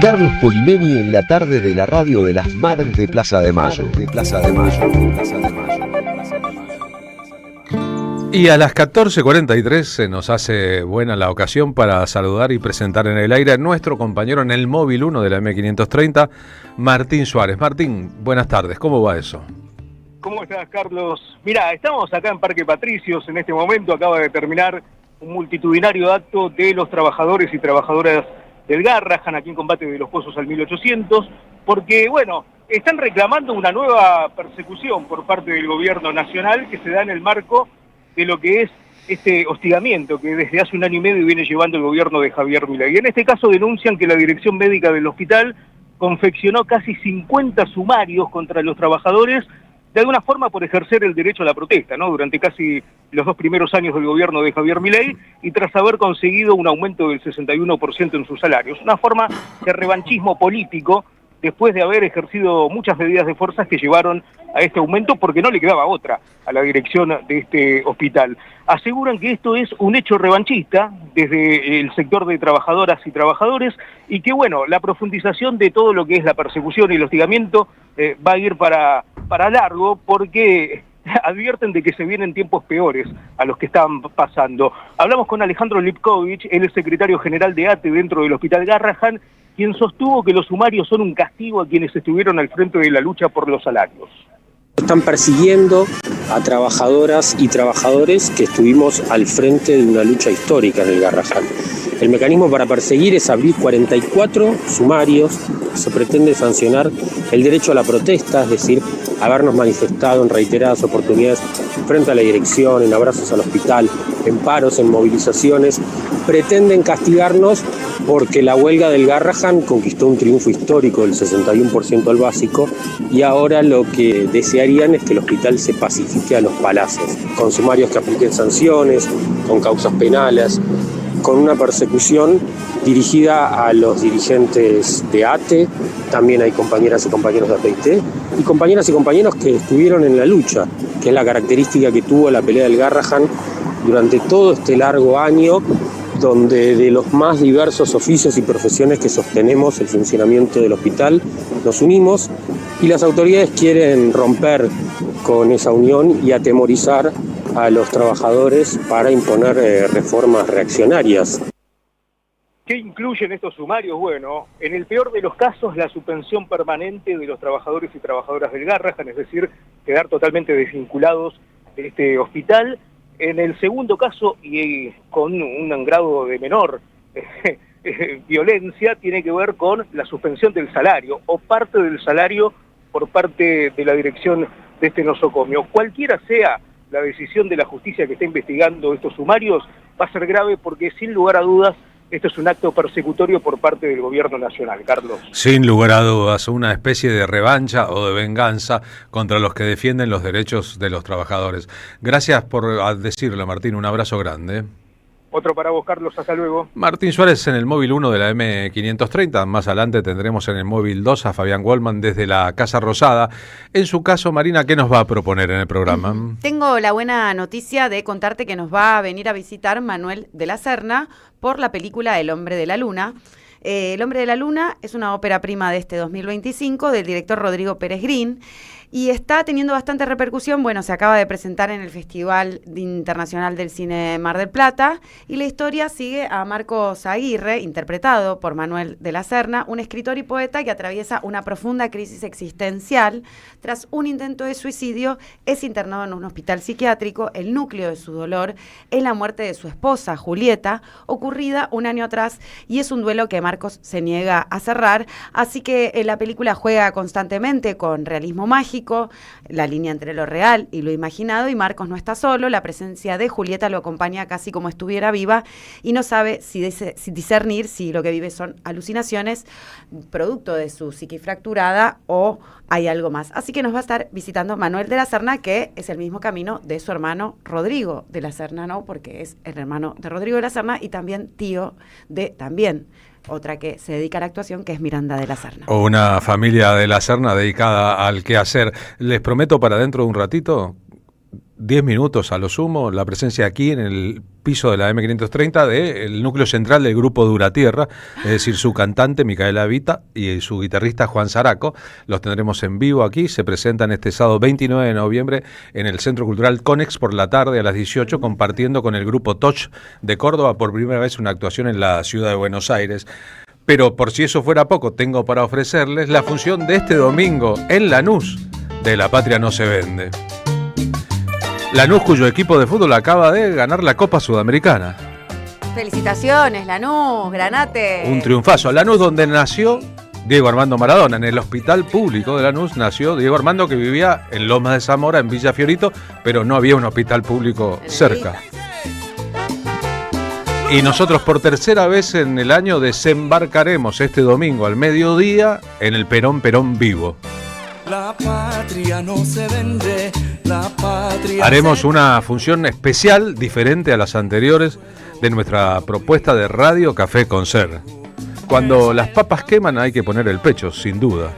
Carlos Polimeni en la tarde de la radio de las Madres de Plaza de Mayo. Y a las 14:43 se nos hace buena la ocasión para saludar y presentar en el aire a nuestro compañero en el móvil 1 de la M530, Martín Suárez. Martín, buenas tardes, ¿cómo va eso? ¿Cómo estás, Carlos? Mirá, estamos acá en Parque Patricios, en este momento acaba de terminar un multitudinario acto de los trabajadores y trabajadoras del Garrahan, aquí en Combate de los Pozos al 1800, porque, bueno, están reclamando una nueva persecución por parte del gobierno nacional que se da en el marco de lo que es este hostigamiento que desde hace un año y medio viene llevando el gobierno de Javier Milei. Y en este caso denuncian que la dirección médica del hospital confeccionó casi 50 sumarios contra los trabajadores, de alguna forma por ejercer el derecho a la protesta, ¿no? Durante casi los 2 primeros años del gobierno de Javier Milei y tras haber conseguido un aumento del 61% en sus salarios. Una forma de revanchismo político después de haber ejercido muchas medidas de fuerza que llevaron a este aumento porque no le quedaba otra a la dirección de este hospital. Aseguran que esto es un hecho revanchista desde el sector de trabajadoras y trabajadores y que, bueno, la profundización de todo lo que es la persecución y el hostigamiento va a ir para largo porque advierten de que se vienen tiempos peores a los que están pasando. Hablamos con Alejandro Lipkovich, él es secretario general de ATE dentro del Hospital Garrahan, quien sostuvo que los sumarios son un castigo a quienes estuvieron al frente de la lucha por los salarios. Están persiguiendo a trabajadoras y trabajadores que estuvimos al frente de una lucha histórica en el Garrahan. El mecanismo para perseguir es abrir 44 sumarios. Se pretende sancionar el derecho a la protesta, es decir, habernos manifestado en reiteradas oportunidades frente a la dirección, en abrazos al hospital, en paros, en movilizaciones. Pretenden castigarnos porque la huelga del Garrahan conquistó un triunfo histórico del 61% al básico y ahora lo que desearían es que el hospital se pacifique a los palacios, con sumarios que apliquen sanciones, con causas penales, con una persecución dirigida a los dirigentes de ATE, también hay compañeras y compañeros de APT, y compañeras y compañeros que estuvieron en la lucha, que es la característica que tuvo la pelea del Garrahan durante todo este largo año, donde de los más diversos oficios y profesiones que sostenemos el funcionamiento del hospital, nos unimos y las autoridades quieren romper con esa unión y atemorizar a los trabajadores para imponer reformas reaccionarias. ¿Qué incluyen estos sumarios? Bueno, en el peor de los casos, la suspensión permanente de los trabajadores y trabajadoras del Garrahan, es decir, quedar totalmente desvinculados de este hospital. En el segundo caso, y con un grado de menor violencia, tiene que ver con la suspensión del salario o parte del salario por parte de la dirección de este nosocomio. Cualquiera sea la decisión de la justicia que está investigando estos sumarios, va a ser grave porque, sin lugar a dudas, esto es un acto persecutorio por parte del gobierno nacional, Carlos. Sin lugar a dudas, una especie de revancha o de venganza contra los que defienden los derechos de los trabajadores. Gracias por decirlo, Martín, un abrazo grande. Otro para vos, Carlos, hasta luego. Martín Suárez en el móvil 1 de la M530, más adelante tendremos en el móvil 2 a Fabián Goldman desde la Casa Rosada. En su caso, Marina, ¿qué nos va a proponer en el programa? Tengo la buena noticia de contarte que nos va a venir a visitar Manuel de la Serna por la película El Hombre de la Luna. El Hombre de la Luna es una ópera prima de este 2025 del director Rodrigo Pérez Green y está teniendo bastante repercusión. Bueno, se acaba de presentar en el Festival Internacional del Cine Mar del Plata y la historia sigue a Marcos Aguirre, interpretado por Manuel de la Serna, un escritor y poeta que atraviesa una profunda crisis existencial. Tras un intento de suicidio, es internado en un hospital psiquiátrico. El núcleo de su dolor es la muerte de su esposa, Julieta, ocurrida un año atrás, y es un duelo que Marcos se niega a cerrar. Así que la película juega constantemente con realismo mágico, la línea entre lo real y lo imaginado, y Marcos no está solo. La presencia de Julieta lo acompaña casi como estuviera viva y no sabe si discernir si lo que vive son alucinaciones, producto de su psique fracturada, o hay algo más. Así que nos va a estar visitando Manuel de la Serna, que es el mismo camino de su hermano Rodrigo de la Serna, ¿no? Porque es el hermano de Rodrigo de la Serna y también tío de otra que se dedica a la actuación, que es Miranda de la Serna. Una familia de la Serna dedicada al quehacer. Les prometo para dentro de un ratito 10 minutos a lo sumo, la presencia aquí en el piso de la M530 del núcleo central del grupo Duratierra, es decir, su cantante Micaela Vita y su guitarrista Juan Zaraco. Los tendremos en vivo aquí, se presentan este sábado 29 de noviembre en el Centro Cultural Conex por la tarde a las 18, compartiendo con el grupo Toch de Córdoba por primera vez una actuación en la ciudad de Buenos Aires. Pero por si eso fuera poco, tengo para ofrecerles la función de este domingo en Lanús de La Patria No Se Vende. Lanús, cuyo equipo de fútbol acaba de ganar la Copa Sudamericana. Felicitaciones, Lanús, Granate. Un triunfazo. Lanús, donde nació Diego Armando Maradona. En el hospital público de Lanús nació Diego Armando, que vivía en Lomas de Zamora, en Villa Fiorito, pero no había un hospital público cerca. Y nosotros por tercera vez en el año desembarcaremos este domingo al mediodía en el Perón Vivo. La patria no se vende, la patria. Haremos una función especial, diferente a las anteriores, de nuestra propuesta de Radio Café Concert. Cuando las papas queman hay que poner el pecho, sin duda.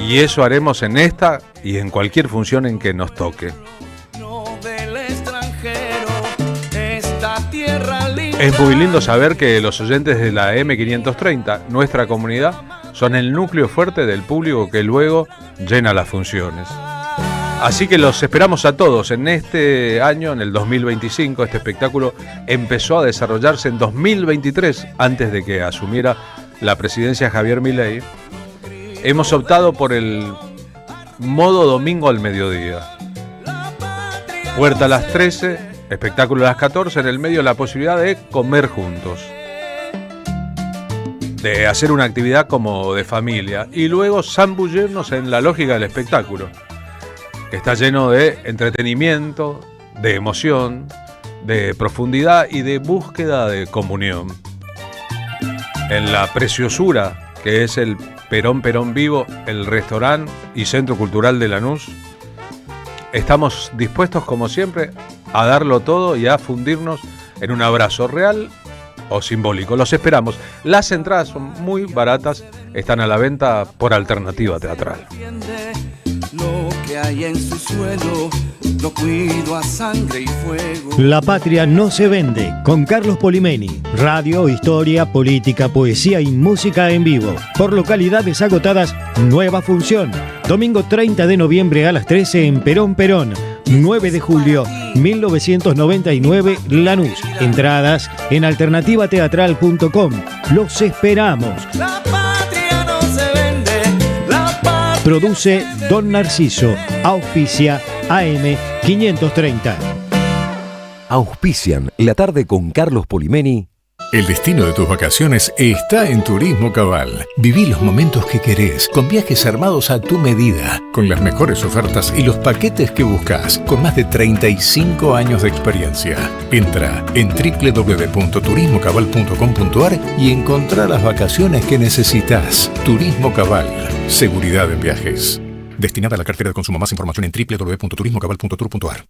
Y eso haremos en esta y en cualquier función en que nos toque. Es muy lindo saber que los oyentes de la M530, nuestra comunidad, son el núcleo fuerte del público que luego llena las funciones. Así que los esperamos a todos en este año, en el 2025. Este espectáculo empezó a desarrollarse en 2023, antes de que asumiera la presidencia Javier Milei. Hemos optado por el modo domingo al mediodía. Puerta a las 13, espectáculo a las 14, en el medio la posibilidad de comer juntos, de hacer una actividad como de familia y luego zambullirnos en la lógica del espectáculo, que está lleno de entretenimiento, de emoción, de profundidad y de búsqueda de comunión. En la preciosura que es el Perón Vivo, el restaurante y centro cultural de Lanús, estamos dispuestos como siempre a darlo todo y a fundirnos en un abrazo real o simbólico. Los esperamos. Las entradas son muy baratas, están a la venta por Alternativa Teatral. Lo que hay en su suelo, lo cuido a sangre y fuego. La Patria No Se Vende, con Carlos Polimeni. Radio, historia, política, poesía y música en vivo. Por localidades agotadas, nueva función. Domingo 30 de noviembre a las 13 en Perón. 9 de julio, 1999, Lanús. Entradas en alternativateatral.com. Los esperamos. La patria no se vende, la patria. Produce Don Narciso. Auspicia AM530. Auspician La Tarde con Carlos Polimeni. El destino de tus vacaciones está en Turismo Cabal. Viví los momentos que querés, con viajes armados a tu medida, con las mejores ofertas y los paquetes que buscas, con más de 35 años de experiencia. Entra en www.turismocabal.com.ar y encontrá las vacaciones que necesitas. Turismo Cabal, seguridad en viajes. Destinada a la cartera de consumo. Más información en www.turismocabal.tour.ar.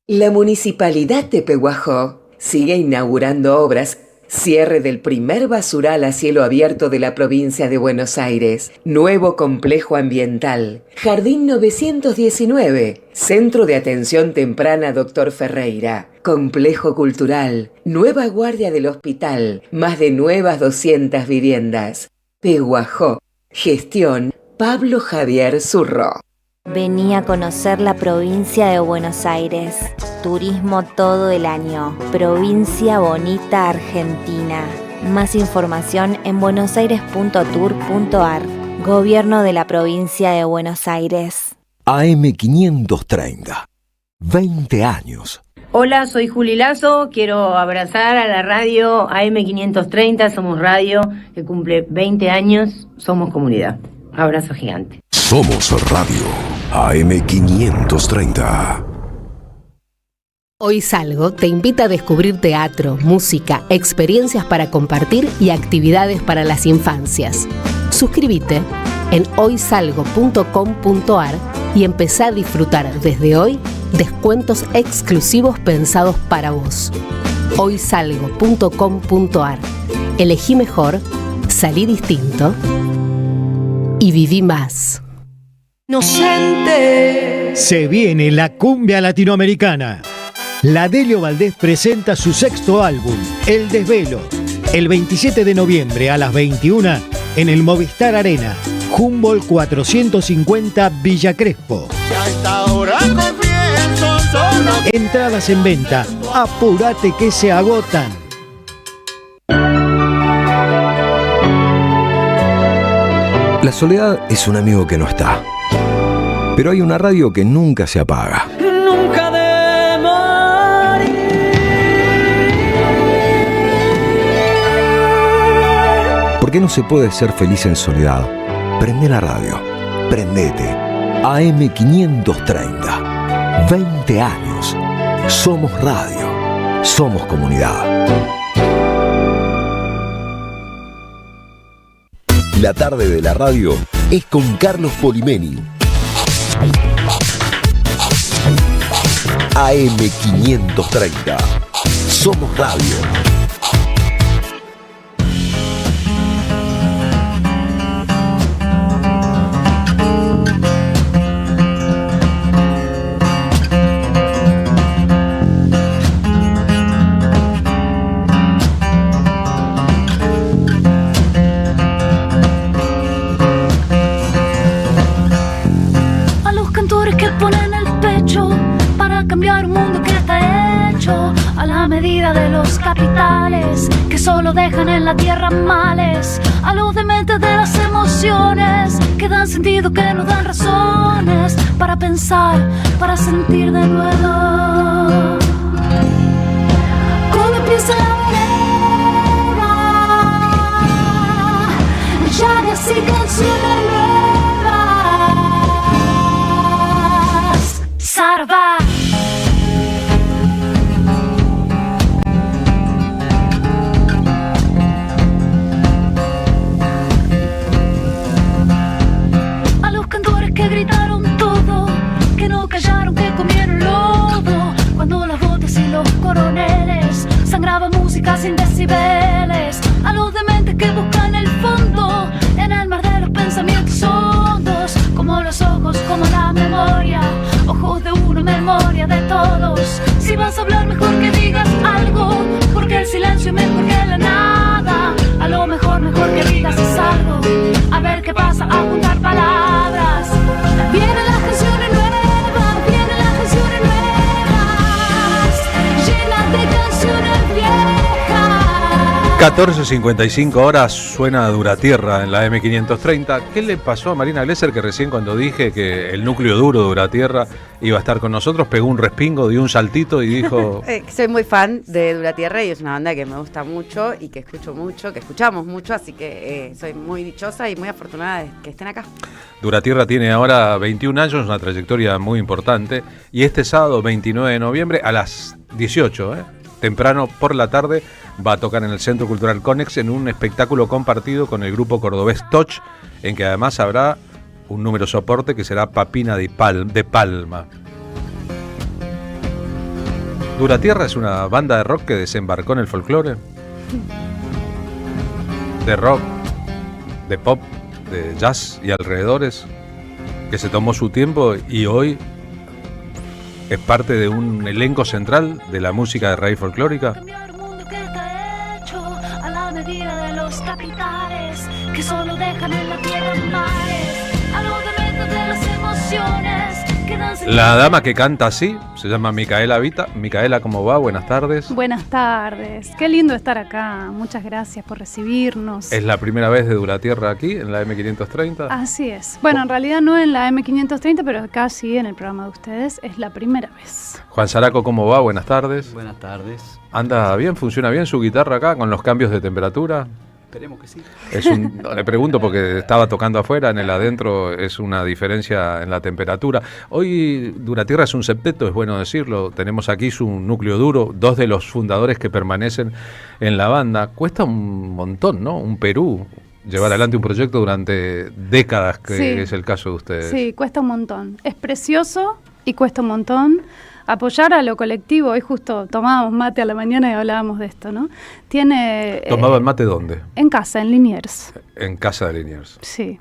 La Municipalidad de Pehuajó sigue inaugurando obras. Cierre del primer basural a cielo abierto de la provincia de Buenos Aires. Nuevo complejo ambiental. Jardín 919. Centro de Atención Temprana Dr. Ferreira. Complejo cultural. Nueva guardia del hospital. Más de nuevas 200 viviendas. Pehuajó. Gestión Pablo Javier Zurro. Vení a conocer la provincia de Buenos Aires. Turismo todo el año. Provincia Bonita, Argentina. Más información en buenosaires.tour.ar. Gobierno de la provincia de Buenos Aires. AM530. 20 años. Hola, soy Juli Lazo. Quiero abrazar a la radio AM530. Somos radio que cumple 20 años. Somos comunidad. Abrazo gigante. Somos Radio AM530. Hoy Salgo te invita a descubrir teatro, música, experiencias para compartir y actividades para las infancias. Suscríbete en hoysalgo.com.ar y empezá a disfrutar desde hoy descuentos exclusivos pensados para vos. hoysalgo.com.ar. Elegí mejor, salí distinto y viví más. Inocente. Se viene la cumbia latinoamericana. La Delio Valdés presenta su 6º álbum, El Desvelo, el 27 de noviembre a las 21 en el Movistar Arena, Humboldt 450 Villa Crespo. Entradas en venta, apúrate que se agotan. La soledad es un amigo que no está, pero hay una radio que nunca se apaga. Nunca de morir. ¿Por qué no se puede ser feliz en soledad? Prende la radio, prendete. AM530, 20 años. Somos radio, somos comunidad. La tarde de la radio es con Carlos Polimeni. AM530. Somos radio. De los capitales que solo dejan en la tierra males, a los dementes de las emociones que dan sentido, que nos dan razones para pensar, para sentir de nuevo. Cuando empieza la vereda, llagas y canciones nuevas. Sarva. Que gritaron todo, que no callaron, que comieron lodo. Cuando las botas y los coroneles sangraba música sin decibeles. A los dementes que buscan el fondo en el mar de los pensamientos hondos, como los ojos, como la memoria, ojos de uno, memoria de todos. Si vas a hablar, mejor que digas algo, porque el silencio es mejor que la nada. A lo mejor que digas algo, a ver qué pasa, a juntar palabras. Vienen las canciones nuevas, vienen las canciones nuevas, llenas de canciones viejas. 14:55 horas, suena Duratierra en la M530. ¿Qué le pasó a Marina Glesser, que recién cuando dije que el núcleo duro de Duratierra iba a estar con nosotros, pegó un respingo, dio un saltito y dijo... Soy muy fan de Duratierra y es una banda que me gusta mucho y que escucho mucho, que escuchamos mucho, así que soy muy dichosa y muy afortunada de que estén acá. Duratierra tiene ahora 21 años, una trayectoria muy importante, y este sábado 29 de noviembre a las 18, temprano por la tarde, va a tocar en el Centro Cultural Conex en un espectáculo compartido con el grupo cordobés Toch, en que además habrá un número soporte que será Papina de Palma. Duratierra es una banda de rock que desembarcó en el folclore, de rock, de pop, de jazz y alrededores, que se tomó su tiempo y hoy es parte de un elenco central de la música de raíz folclórica. A la medida de los capitales que solo dejan en la tierra mares, a los dementos de las emociones que dan sentido. La dama que canta así se llama Micaela Vita. Micaela, ¿cómo va? Buenas tardes. Buenas tardes, qué lindo estar acá, muchas gracias por recibirnos. ¿Es la primera vez de Duratierra aquí, en la M530? Así es, bueno, en realidad no en la M530, pero acá sí, en el programa de ustedes, es la primera vez. Juan Zaraco, ¿cómo va? Buenas tardes. Buenas tardes. ¿Anda bien? ¿Funciona bien su guitarra acá con los cambios de temperatura? Esperemos que sí. Le pregunto porque estaba tocando afuera, en el adentro es una diferencia en la temperatura. Hoy Duratierra es un septeto, es bueno decirlo. Tenemos aquí su núcleo duro, dos de los fundadores que permanecen en la banda. Cuesta un montón, ¿no? Un Perú llevar adelante un proyecto durante décadas, que sí, es el caso de ustedes. Sí, cuesta un montón. Es precioso y cuesta un montón. Apoyar a lo colectivo, hoy justo tomábamos mate a la mañana y hablábamos de esto, ¿no? ¿Tomaban mate dónde? En casa, en Liniers. En casa de Liniers. Sí.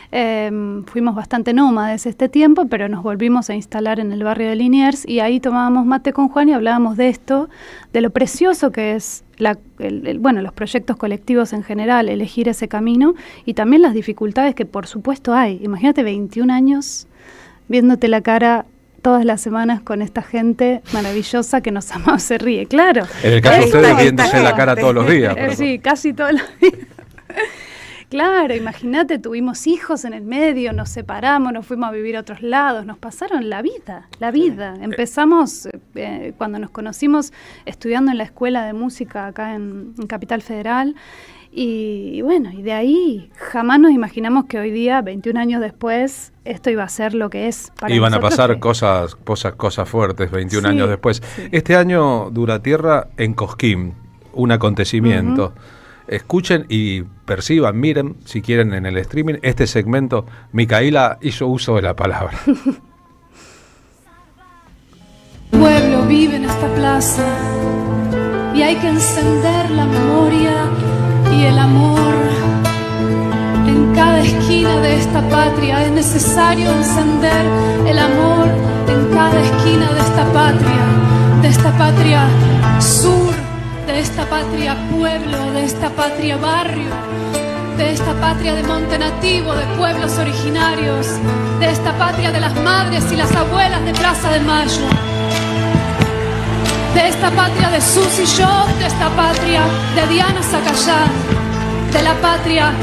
Fuimos bastante nómades este tiempo, pero nos volvimos a instalar en el barrio de Liniers y ahí tomábamos mate con Juan y hablábamos de esto, de lo precioso que es los proyectos colectivos en general, elegir ese camino y también las dificultades que por supuesto hay. Imagínate 21 años viéndote la cara todas las semanas con esta gente maravillosa que nos ama o se ríe, claro. En el caso de ustedes viéndose la cara todos los días. Sí, casi todos los días. Claro, imagínate, tuvimos hijos en el medio, nos separamos, nos fuimos a vivir a otros lados, nos pasaron la vida. Empezamos, cuando nos conocimos, estudiando en la escuela de música acá en Capital Federal, y bueno, y de ahí jamás nos imaginamos que hoy día, 21 años después, esto iba a ser lo que es para Iban a nosotros, pasar cosas fuertes 21 años después. Sí. Este año dura tierra en Cosquín, un acontecimiento. Escuchen y perciban, miren, si quieren en el streaming, este segmento. Micaela hizo uso de la palabra. El pueblo vive en esta plaza y hay que encender la memoria y el amor. En cada esquina de esta patria es necesario encender el amor en cada esquina de esta patria sur, de esta patria pueblo, de esta patria barrio, de esta patria de monte nativo, de pueblos originarios, de esta patria de las madres y las abuelas de Plaza de Mayo, de esta patria de Susy Job, de esta patria de Diana Zacayán, de la patria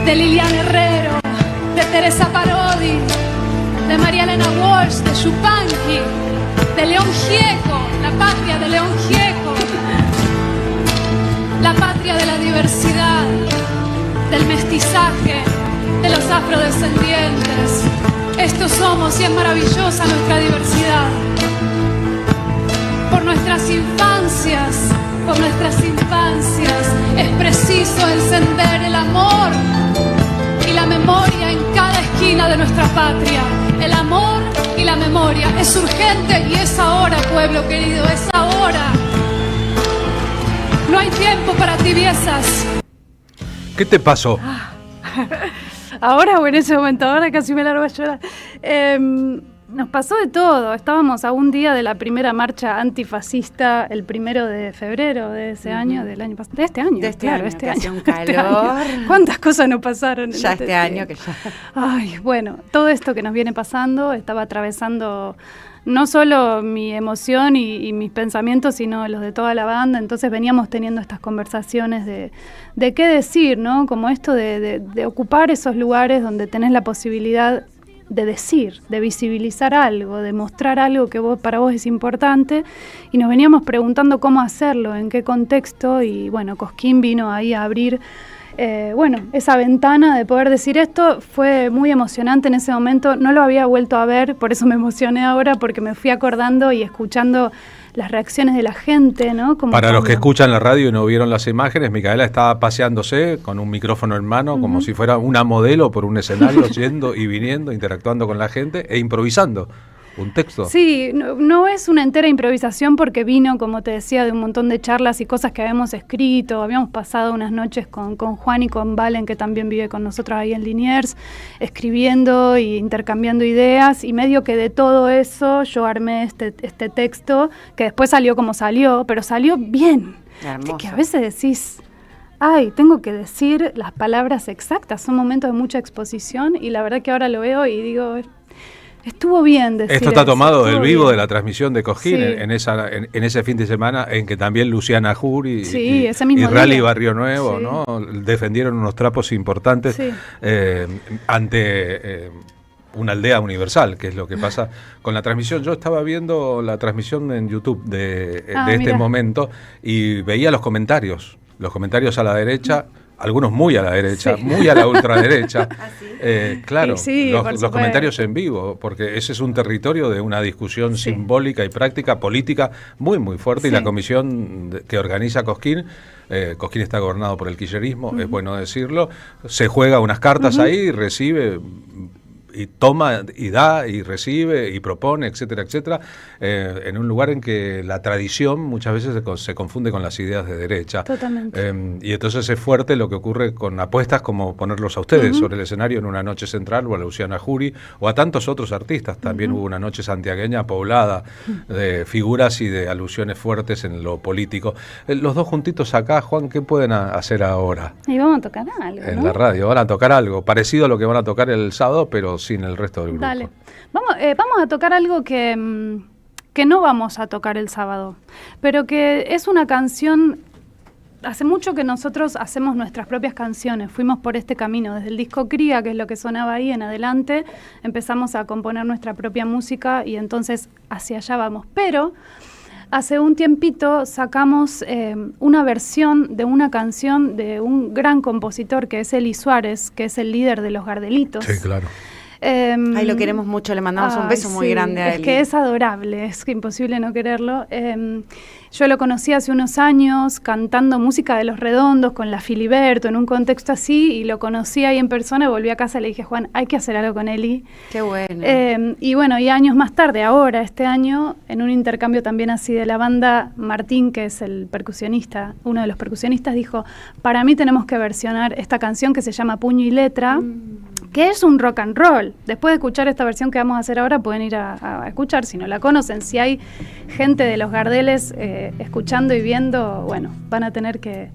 de Liliana Herrero, de Teresa Parodi, de María Elena Walsh, de Yupanqui, de León Gieco, la patria de León Gieco, la patria de la diversidad, del mestizaje, de los afrodescendientes. Estos somos y es maravillosa nuestra diversidad. Por nuestras infancias, es preciso encender el amor y la memoria en cada esquina de nuestra patria. El amor y la memoria. Es urgente y es ahora, pueblo querido, es ahora. No hay tiempo para tibiezas. ¿Qué te pasó? Ahora o en ese momento, ahora casi me largo a llorar. Nos pasó de todo. Estábamos a un día de la primera marcha antifascista, el 1 de febrero de ese año, del año pasado. De este año, claro, este año. Un calor. ¿Cuántas cosas nos pasaron? Ya este año que ya. Ay, bueno, todo esto que nos viene pasando estaba atravesando no solo mi emoción y mis pensamientos, sino los de toda la banda. Entonces veníamos teniendo estas conversaciones de qué decir, ¿no? Como esto de ocupar esos lugares donde tenés la posibilidad de decir, de visibilizar algo, de mostrar algo que para vos es importante, y nos veníamos preguntando cómo hacerlo, en qué contexto, y bueno, Cosquín vino ahí a abrir esa ventana de poder decir esto. Fue muy emocionante en ese momento, no lo había vuelto a ver, por eso me emocioné ahora, porque me fui acordando y escuchando las reacciones de la gente, ¿no? Para los que escuchan la radio y no vieron las imágenes, Micaela estaba paseándose con un micrófono en mano, como si fuera una modelo por un escenario, yendo y viniendo, interactuando con la gente e improvisando un texto. Sí, no es una entera improvisación, porque vino, como te decía, de un montón de charlas y cosas que habíamos escrito. Habíamos pasado unas noches con Juan y con Valen, que también vive con nosotros ahí en Liniers, escribiendo y intercambiando ideas, y medio que de todo eso yo armé este texto, que después salió como salió, pero salió bien. Hermoso. Que a veces decís, ay, tengo que decir las palabras exactas, son momentos de mucha exposición, y la verdad que ahora lo veo y digo, estuvo bien decir esto está eso, tomado del vivo bien. De la transmisión de Cosquín, Sí. en ese fin de semana en que también Luciana Jur y ese mismo Rally día. Barrio Nuevo, Sí. ¿no? Defendieron unos trapos importantes Sí. ante una aldea universal, que es lo que pasa con la transmisión. Yo estaba viendo la transmisión en YouTube de este mira. momento y veía los comentarios a la derecha, algunos muy a la derecha, Sí. muy a la ultraderecha. Claro, Sí, por los supuesto. comentarios en vivo, porque ese es un territorio de una discusión simbólica y práctica, política, muy, muy fuerte, y la comisión que organiza Cosquín, Cosquín está gobernado por el kirchnerismo, es bueno decirlo, se juega unas cartas ahí y recibe toma y da y recibe y propone, etcétera, etcétera, en un lugar en que la tradición muchas veces se confunde con las ideas de derecha. Totalmente. Y entonces es fuerte lo que ocurre con apuestas como ponerlos a ustedes sobre el escenario en una noche central, o a Luciana Jury, o a tantos otros artistas. También hubo una noche santiagueña poblada de figuras y de alusiones fuertes en lo político. Los dos juntitos acá, Juan, ¿qué pueden hacer ahora? Y vamos a tocar algo, En ¿no? la radio, van a tocar algo parecido a lo que van a tocar el sábado, pero sin el resto del grupo. Dale. Vamos a tocar algo que no vamos a tocar el sábado, pero que es una canción. Hace mucho que nosotros hacemos nuestras propias canciones, fuimos por este camino, desde el disco Cría, que es lo que sonaba ahí en adelante, empezamos a componer nuestra propia música y entonces hacia allá vamos. Pero hace un tiempito sacamos una versión de una canción de un gran compositor que es Eli Suárez, que es el líder de Los Gardelitos. Sí, claro. Ay, lo queremos mucho, le mandamos un beso muy grande a él. Es que es adorable, es que imposible no quererlo. Yo lo conocí hace unos años cantando música de Los Redondos con la Filiberto en un contexto así, y lo conocí ahí en persona, volví a casa y le dije, Juan, hay que hacer algo con Eli. Qué bueno. Y bueno, y años más tarde, ahora, este año, en un intercambio también así de la banda, Martín, que es el percusionista, uno de los percusionistas, dijo, para mí tenemos que versionar esta canción que se llama Puño y Letra, que es un rock and roll. Después de escuchar esta versión que vamos a hacer ahora, pueden ir a escuchar, si no la conocen. Si hay gente de Los Gardeles escuchando y viendo, bueno, van a tener que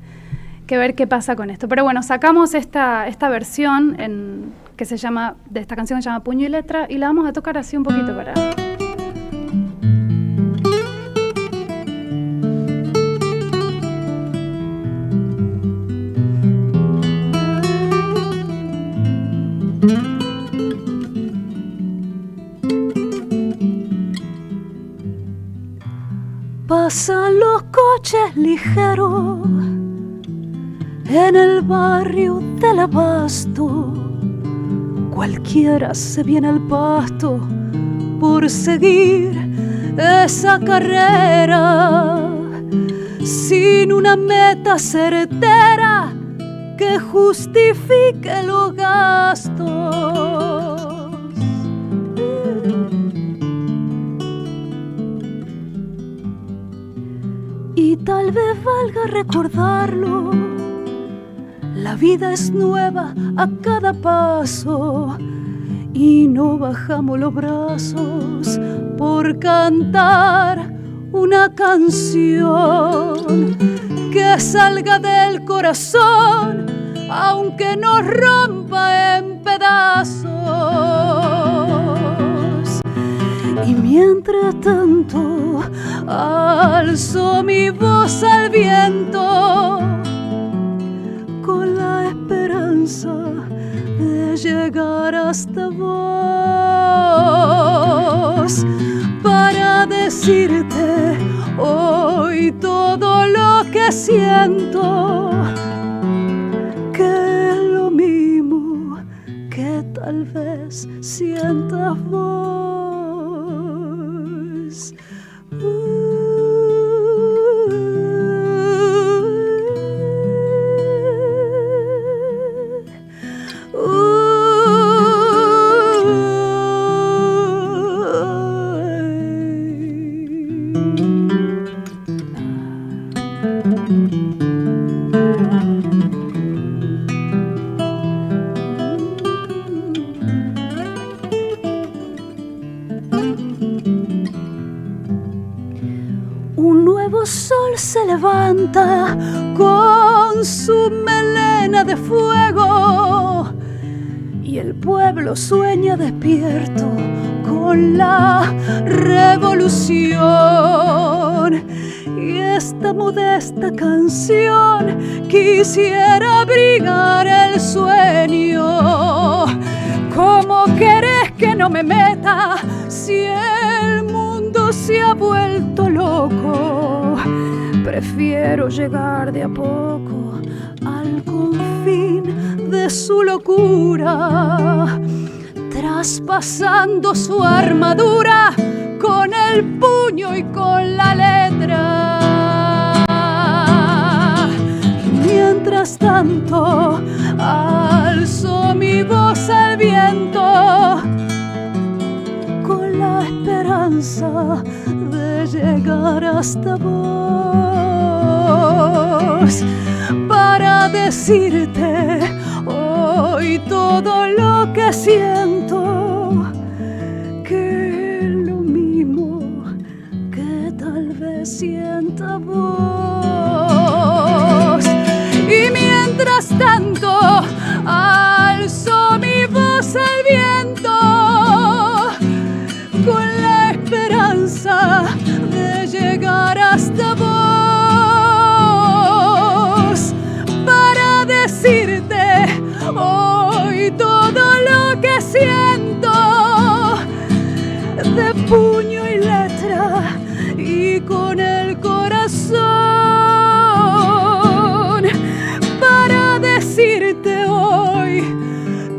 ver qué pasa con esto. Pero bueno, sacamos esta versión que se llama, de esta canción que se llama Puño y Letra, y la vamos a tocar así un poquito para... Pasan los coches ligeros en el barrio del Abasto. Cualquiera se viene al pasto por seguir esa carrera, sin una meta certera que justifique los gastos. Y tal vez valga recordarlo, la vida es nueva a cada paso y no bajamos los brazos por cantar una canción que salga del corazón, aunque nos rompa en pedazos. Y mientras tanto alzo mi voz al viento con la esperanza de llegar hasta vos, para decirte hoy todo lo que siento, que es lo mismo que tal vez sientas vos. Un nuevo sol se levanta con su melena de fuego y el pueblo sueña despierto con la revolución. Y esta modesta canción quisiera abrigar el sueño. ¿Cómo querés que no me meta si el mundo se ha vuelto loco? Prefiero llegar de a poco al confín de su locura, traspasando su armadura con el puño y con la letra. Y mientras tanto alzo mi voz al viento esperanza de llegar hasta vos para decirte hoy todo lo que siento, que es lo mismo que tal vez sienta vos. Y mientras tanto alzo mi voz al viento con la esperanza de llegar hasta vos para decirte hoy todo lo que siento de puño y letra y con el corazón para decirte hoy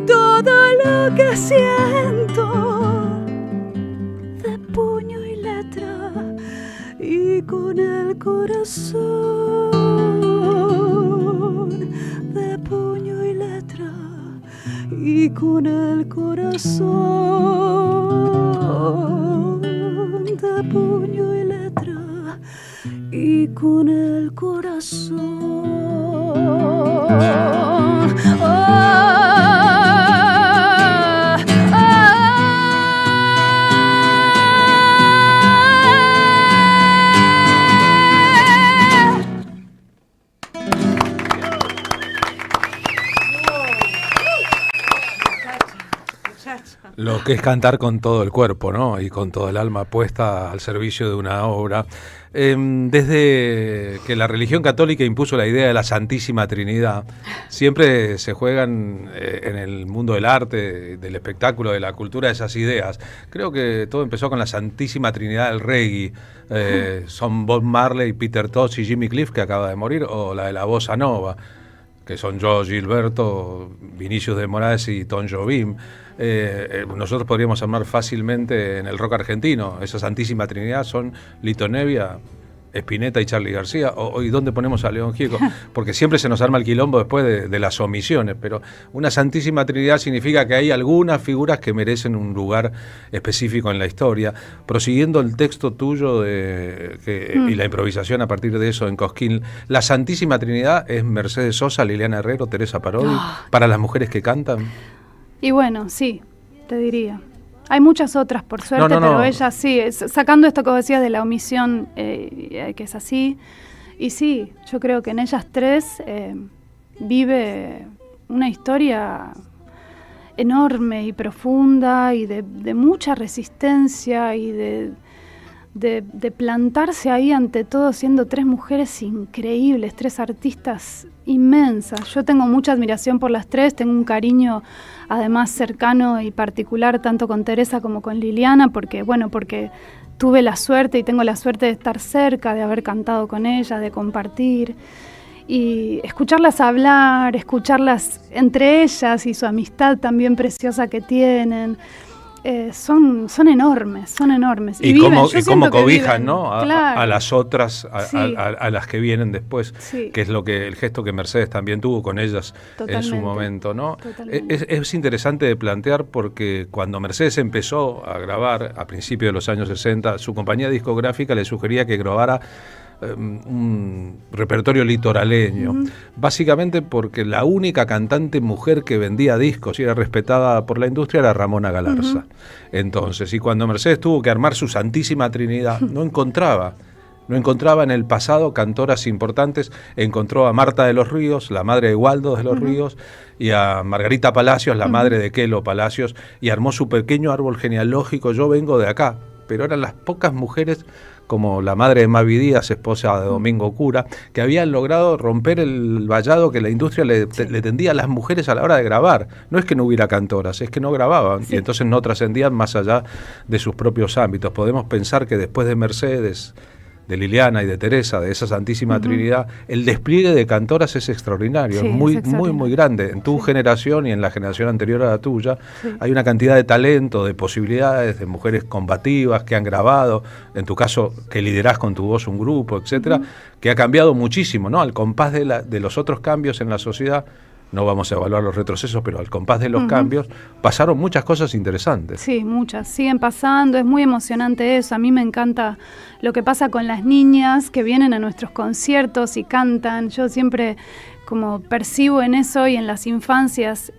todo lo que siento de puño y letra y con el corazón de puño y letra y con el corazón de puño y letra y con el corazón. Lo que es cantar con todo el cuerpo, ¿no? Y con todo el alma puesta al servicio de una obra. Desde que la religión católica impuso la idea de la Santísima Trinidad, siempre se juegan en el mundo del arte, del espectáculo, de la cultura, esas ideas. Creo que todo empezó con la Santísima Trinidad del reggae. Son Bob Marley, Peter Tosh y Jimmy Cliff, que acaba de morir, o la de la bossa nova, que son yo, Gilberto, Vinicius de Moraes y Tom Jobim. Nosotros podríamos armar fácilmente en el rock argentino. Esa Santísima Trinidad son Lito Nevia, Spinetta y Charly García. ¿Y dónde ponemos a León Gieco? Porque siempre se nos arma el quilombo después de las omisiones. Pero una Santísima Trinidad significa que hay algunas figuras que merecen un lugar específico en la historia. Prosiguiendo el texto tuyo y la improvisación a partir de eso en Cosquín, la Santísima Trinidad es Mercedes Sosa, Liliana Herrero, Teresa Parodi, para las mujeres que cantan. Y bueno, sí, te diría. Hay muchas otras, por suerte, pero ella sí, sacando esto que vos decías de la omisión, que es así. Y sí, yo creo que en ellas tres vive una historia enorme y profunda y de mucha resistencia y de plantarse ahí ante todo siendo tres mujeres increíbles, tres artistas inmensas. Yo tengo mucha admiración por las tres, tengo un cariño además cercano y particular tanto con Teresa como con Liliana, porque tuve la suerte y tengo la suerte de estar cerca, de haber cantado con ellas, de compartir y escucharlas hablar, escucharlas entre ellas y su amistad también preciosa que tienen. Son enormes. Y cómo cobijan, ¿no? A las otras, a las que vienen después, que es el gesto que Mercedes también tuvo con ellas en su momento, ¿no? Es interesante de plantear porque cuando Mercedes empezó a grabar a principios de los años 60, su compañía discográfica le sugería que grabara un repertorio litoraleño, básicamente porque la única cantante mujer que vendía discos y era respetada por la industria era Ramona Galarza. Entonces, y cuando Mercedes tuvo que armar su Santísima Trinidad, no encontraba en el pasado cantoras importantes. Encontró a Marta de los Ríos, la madre de Waldo de los Ríos, y a Margarita Palacios, la madre de Kelo Palacios, y armó su pequeño árbol genealógico. Yo vengo de acá, pero eran las pocas mujeres, como la madre de Mavi Díaz, esposa de Domingo Cura, que habían logrado romper el vallado que la industria le tendía a las mujeres a la hora de grabar. No es que no hubiera cantoras, es que no grababan, y entonces no trascendían más allá de sus propios ámbitos. Podemos pensar que después de Mercedes, de Liliana y de Teresa, de esa Santísima Trinidad, el despliegue de cantoras es extraordinario, es muy grande. En tu generación y en la generación anterior a la tuya, hay una cantidad de talento, de posibilidades, de mujeres combativas que han grabado, en tu caso que liderás con tu voz un grupo, etcétera, que ha cambiado muchísimo, ¿no? Al compás de los otros cambios en la sociedad, no vamos a evaluar los retrocesos, pero al compás de los cambios, pasaron muchas cosas interesantes. Sí, muchas, siguen pasando, es muy emocionante eso. A mí me encanta lo que pasa con las niñas que vienen a nuestros conciertos y cantan. Yo siempre como percibo en eso y en las infancias,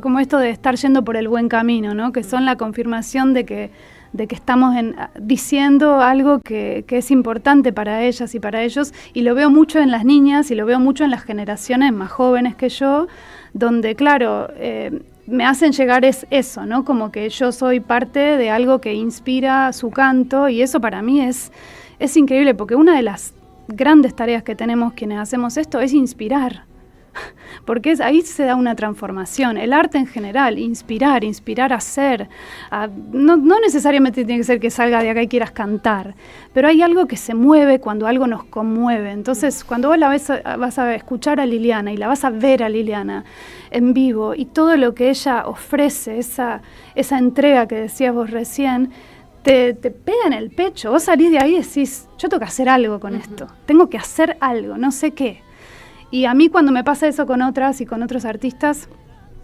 como esto de estar yendo por el buen camino, ¿no? Que son la confirmación de que estamos diciendo algo que es importante para ellas y para ellos, y lo veo mucho en las niñas y lo veo mucho en las generaciones más jóvenes que yo, donde claro, me hacen llegar eso, ¿no? Como que yo soy parte de algo que inspira su canto, y eso para mí es increíble, porque una de las grandes tareas que tenemos quienes hacemos esto es inspirar. Porque ahí se da una transformación. El arte en general, inspirar a ser. No necesariamente tiene que ser que salga de acá y quieras cantar, pero hay algo que se mueve cuando algo nos conmueve. Entonces, cuando vos vas a escuchar a Liliana y la vas a ver a Liliana en vivo, y todo lo que ella ofrece, esa entrega que decías vos recién, te pega en el pecho. Vos salís de ahí y decís, yo tengo que hacer algo con esto, tengo que hacer algo, no sé qué. Y a mí cuando me pasa eso con otras y con otros artistas,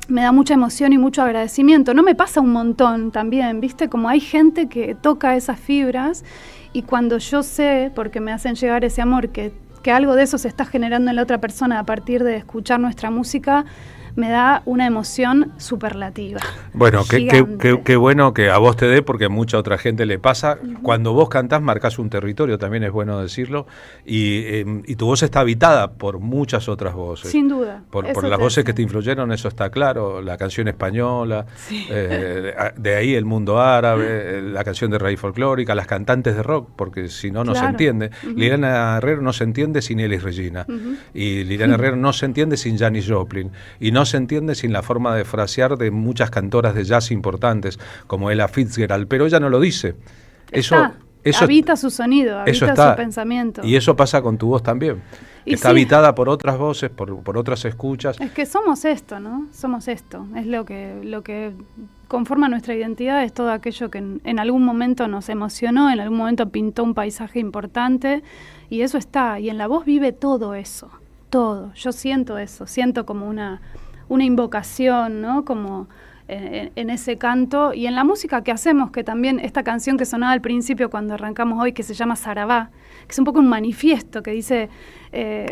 me da mucha emoción y mucho agradecimiento. No me pasa un montón también, ¿viste? Como hay gente que toca esas fibras, y cuando yo sé, porque me hacen llegar ese amor, que algo de eso se está generando en la otra persona a partir de escuchar nuestra música, me da una emoción superlativa. Bueno, qué bueno que a vos te dé, porque a mucha otra gente le pasa. Cuando vos cantás, marcás un territorio, también es bueno decirlo, y tu voz está habitada por muchas otras voces. Sin duda. Por las voces que te influyeron, eso está claro. La canción española, sí. De ahí el mundo árabe, la canción de raíz folclórica, las cantantes de rock, porque si no, no se entiende. Liliana Herrero no se entiende sin Elis Regina, y Liliana Herrero no se entiende sin Janis Joplin, y no se entiende sin la forma de frasear de muchas cantoras de jazz importantes, como Ella Fitzgerald, pero ella no lo dice. Eso habita su sonido, habita su pensamiento. Y eso pasa con tu voz también. Está habitada por otras voces, por otras escuchas. Es que somos esto, ¿no? Somos esto. Es lo que conforma nuestra identidad, es todo aquello que en algún momento nos emocionó, en algún momento pintó un paisaje importante, y eso está. Y en la voz vive todo eso, todo. Yo siento eso, siento como una invocación, ¿no? Como en ese canto, y en la música que hacemos, que también esta canción que sonaba al principio cuando arrancamos hoy, que se llama Saravá, que es un poco un manifiesto que dice...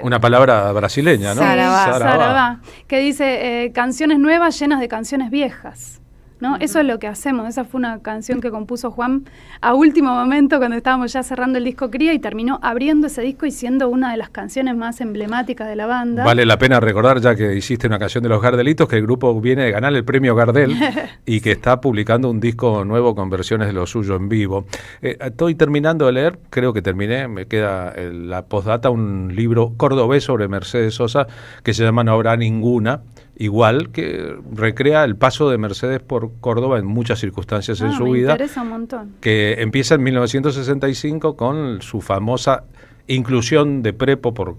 una palabra brasileña, ¿no? Saravá, que dice canciones nuevas llenas de canciones viejas, ¿no? Eso es lo que hacemos. Esa fue una canción que compuso Juan a último momento cuando estábamos ya cerrando el disco Cría, y terminó abriendo ese disco y siendo una de las canciones más emblemáticas de la banda. Vale la pena recordar, ya que hiciste una canción de los Gardelitos, que el grupo viene de ganar el premio Gardel y que está publicando un disco nuevo con versiones de lo suyo en vivo. Estoy terminando de leer, creo que terminé, me queda la postdata, un libro cordobés sobre Mercedes Sosa que se llama No habrá ninguna, igual, que recrea el paso de Mercedes por Córdoba en muchas circunstancias en su vida. Me interesa un montón. Que empieza en 1965 con su famosa inclusión de Prepo por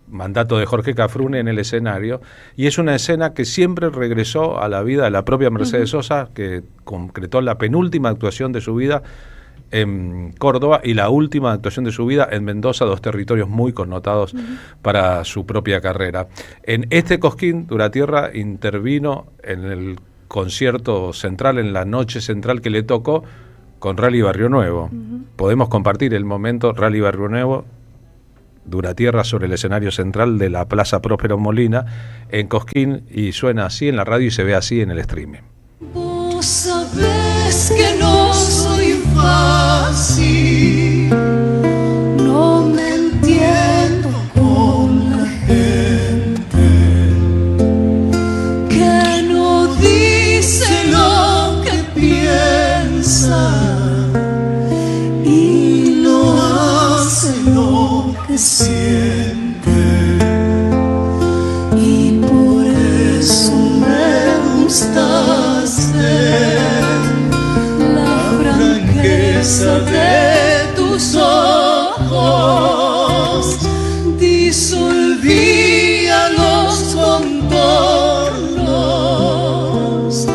mandato de Jorge Cafrune en el escenario, y es una escena que siempre regresó a la vida de la propia Mercedes Sosa, que concretó la penúltima actuación de su vida en Córdoba y la última actuación de su vida en Mendoza, dos territorios muy connotados para su propia carrera. En este Cosquín, Duratierra intervino en el concierto central, en la noche central que le tocó, con Rally Barrio Nuevo. Podemos compartir el momento Rally Barrio Nuevo, Duratierra sobre el escenario central de la Plaza Próspero Molina en Cosquín, y suena así en la radio y se ve así en el streaming. Vos sabés que no soy fácil, no me entiendo con la gente que no dice lo que piensa y no hace lo que siente, y por eso me gusta ser la franqueza de tus ojos, disolvía los contornos,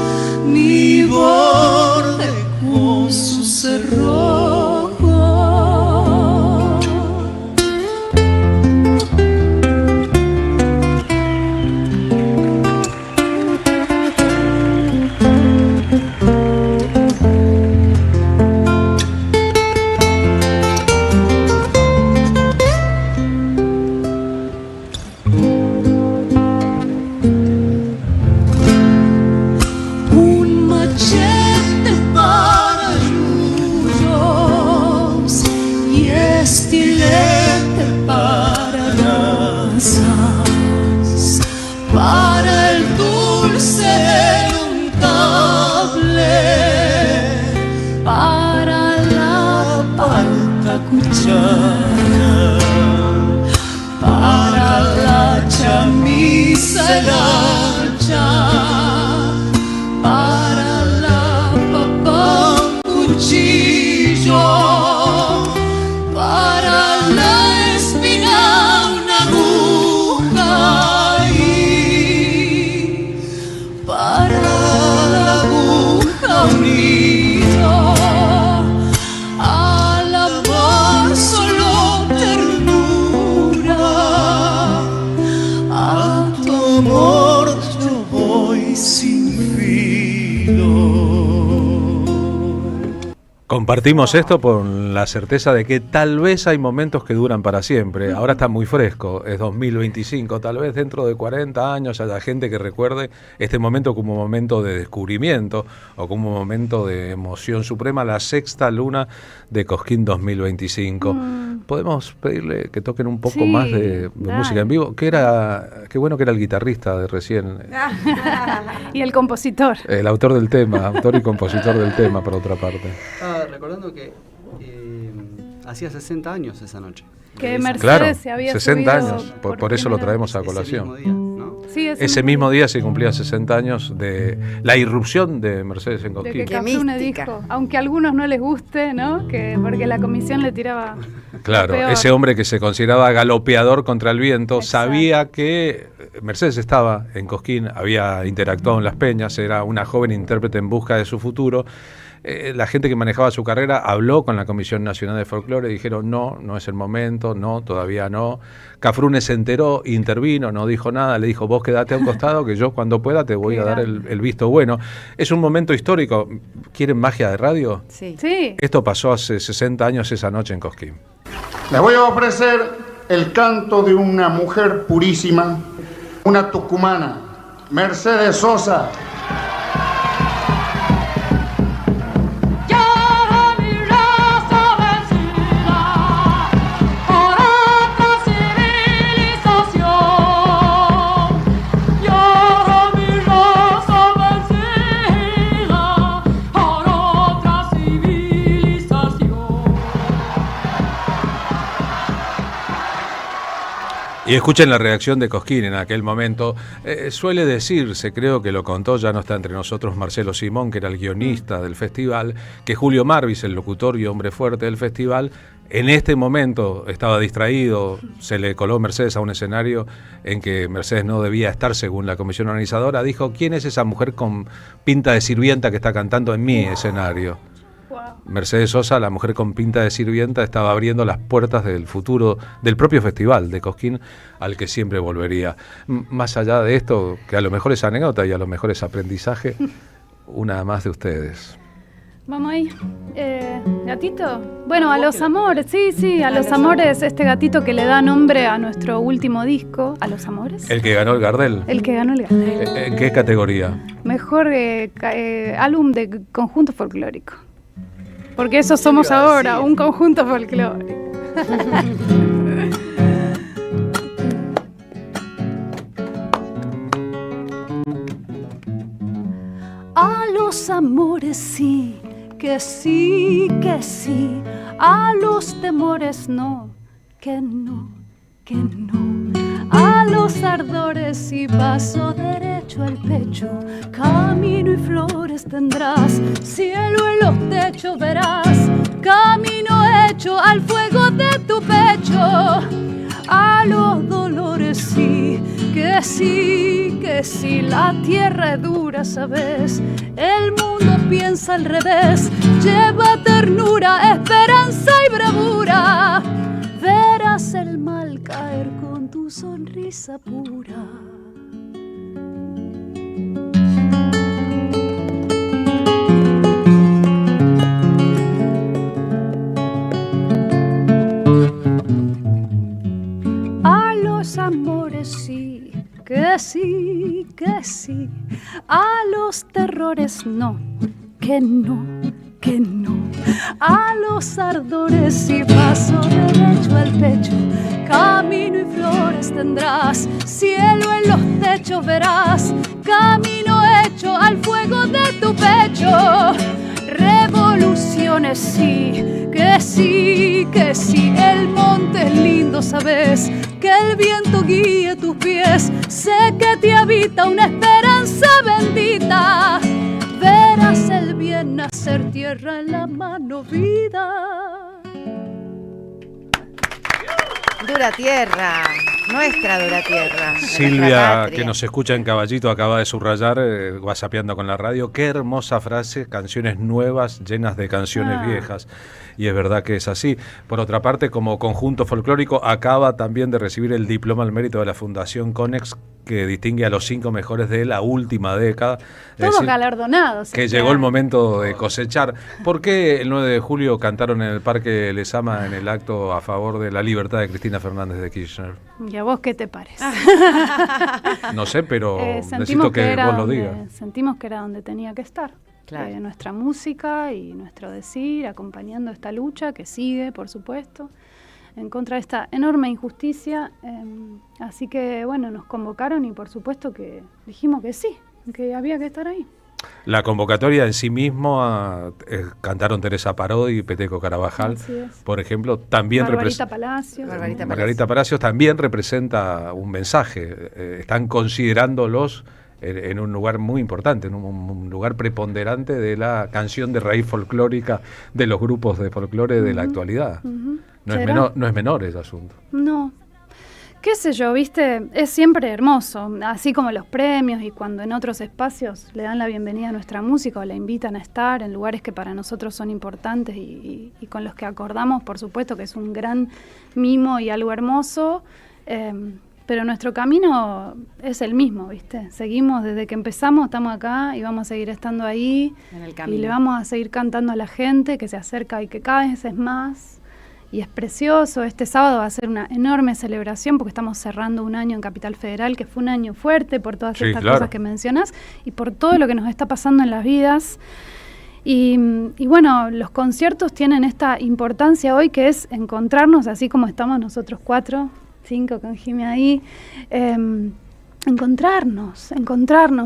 mi borde con su cerrojo. cuchillo, para la espina una aguja y para la aguja un hilo. Al amor solo ternura, a tu amor yo voy sin filo. Compartimos esto con la certeza de que tal vez hay momentos que duran para siempre. Ahora está muy fresco, es 2025, tal vez dentro de 40 años haya gente que recuerde este momento como un momento de descubrimiento o como un momento de emoción suprema, la sexta luna de Cosquín 2025. ¿Podemos pedirle que toquen un poco más de música en vivo? Qué bueno que era el guitarrista de recién. Y el compositor. El autor del tema, autor y compositor del tema, por otra parte. Recordando que hacía 60 años esa noche. Que Mercedes se había 60 subido años, por eso lo traemos a colación. Ese mismo día, ¿no? Sí, ese mismo día se cumplían 60 años de la irrupción de Mercedes en Cosquín. De que Cafrune dijo, aunque a algunos no les guste, ¿no? Porque la comisión le tiraba. Claro, peor. ese hombre que se consideraba galopeador contra el viento, sabía que Mercedes estaba en Cosquín, había interactuado en Las Peñas, era una joven intérprete en busca de su futuro. La gente que manejaba su carrera habló con la Comisión Nacional de Folclore y dijeron no es el momento, no, todavía no. Cafrune se enteró, intervino, no dijo nada, le dijo vos quedate a un costado que yo cuando pueda te voy a dar el visto bueno. Es un momento histórico. ¿Quieren magia de radio? Sí. Esto pasó hace 60 años esa noche en Cosquín. Les voy a ofrecer el canto de una mujer purísima, una tucumana, Mercedes Sosa. Y escuchen la reacción de Cosquín en aquel momento. Suele decirse, creo que lo contó, ya no está entre nosotros Marcelo Simón, que era el guionista del festival, que Julio Marvis, el locutor y hombre fuerte del festival, en este momento estaba distraído, se le coló Mercedes a un escenario en que Mercedes no debía estar según la comisión organizadora. Dijo, ¿quién es esa mujer con pinta de sirvienta que está cantando en mi escenario? Mercedes Sosa, la mujer con pinta de sirvienta, estaba abriendo las puertas del futuro del propio festival de Cosquín, al que siempre volvería. Más allá de esto, que a lo mejor es anécdota y a lo mejor es aprendizaje, una más de ustedes. Vamos ahí. ¿Gatito? Bueno, a los amores, sí, a los amores, este gatito que le da nombre a nuestro último disco, ¿A los amores? El que ganó el Gardel. El que ganó el Gardel. ¿En qué categoría? Mejor álbum de conjunto folclórico. Porque eso somos ahora, un conjunto folclórico. A los amores sí, que sí, que sí. A los temores no, que no, que no. A los ardores sí, paso derecho al pecho. Camino y flores tendrás, cielo en los techos verás. Camino hecho al fuego de tu pecho. A los dolores sí, que sí, que sí. La tierra es dura, sabes. El mundo piensa al revés. Lleva ternura, esperanza y bravura. Verás el mal caer con tu sonrisa pura. A los amores sí, que sí, que sí. A los terrores no, que no, que no. A los ardores sí, paso derecho al pecho. Camino y flores tendrás, cielo en los techos verás. Camino hecho al fuego de tu pecho. Revoluciones sí, que sí, que sí. El monte es lindo, sabes, que el viento guíe tus pies. Sé que te habita una esperanza bendita. Ver harás el bien, nacer tierra en la mano, vida. Dura tierra, nuestra dura tierra. Silvia, que nos escucha en Caballito, acaba de subrayar, whatsappeando con la radio, qué hermosa frase, canciones nuevas llenas de canciones viejas. Y es verdad que es así. Por otra parte, como conjunto folclórico, acaba también de recibir el diploma al mérito de la Fundación Conex, que distingue a los 5 mejores de la última década. Todos galardonados. Que llegó el momento de cosechar. ¿Por qué el 9 de julio cantaron en el Parque Lezama en el acto a favor de la libertad de Cristina Fernández de Kirchner? ¿Y a vos qué te parece? No sé, pero necesito que vos lo digas. Sentimos que era donde tenía que estar. Claro. Nuestra música y nuestro decir, acompañando esta lucha que sigue, por supuesto, en contra de esta enorme injusticia. Así que, bueno, nos convocaron y por supuesto que dijimos que sí, que había que estar ahí. La convocatoria en sí mismo, cantaron Teresa Parodi y Peteco Carabajal, por ejemplo, también Margarita Palacios. Margarita Palacios también representa un mensaje. Están considerándolos en un lugar muy importante, en un lugar preponderante de la canción de raíz folclórica de los grupos de folclore de la actualidad. No es menor ese asunto. No. Qué sé yo, viste, es siempre hermoso, así como los premios y cuando en otros espacios le dan la bienvenida a nuestra música o la invitan a estar en lugares que para nosotros son importantes y con los que acordamos, por supuesto que es un gran mimo y algo hermoso, pero nuestro camino es el mismo, ¿viste? Seguimos desde que empezamos, estamos acá y vamos a seguir estando ahí en el camino. Y le vamos a seguir cantando a la gente que se acerca y que cada vez es más. Y es precioso. Este sábado va a ser una enorme celebración porque estamos cerrando un año en Capital Federal, que fue un año fuerte por todas estas cosas que mencionas y por todo lo que nos está pasando en las vidas. Y bueno, los conciertos tienen esta importancia hoy que es encontrarnos así como estamos nosotros 4, 5 con Jimmy ahí, encontrarnos,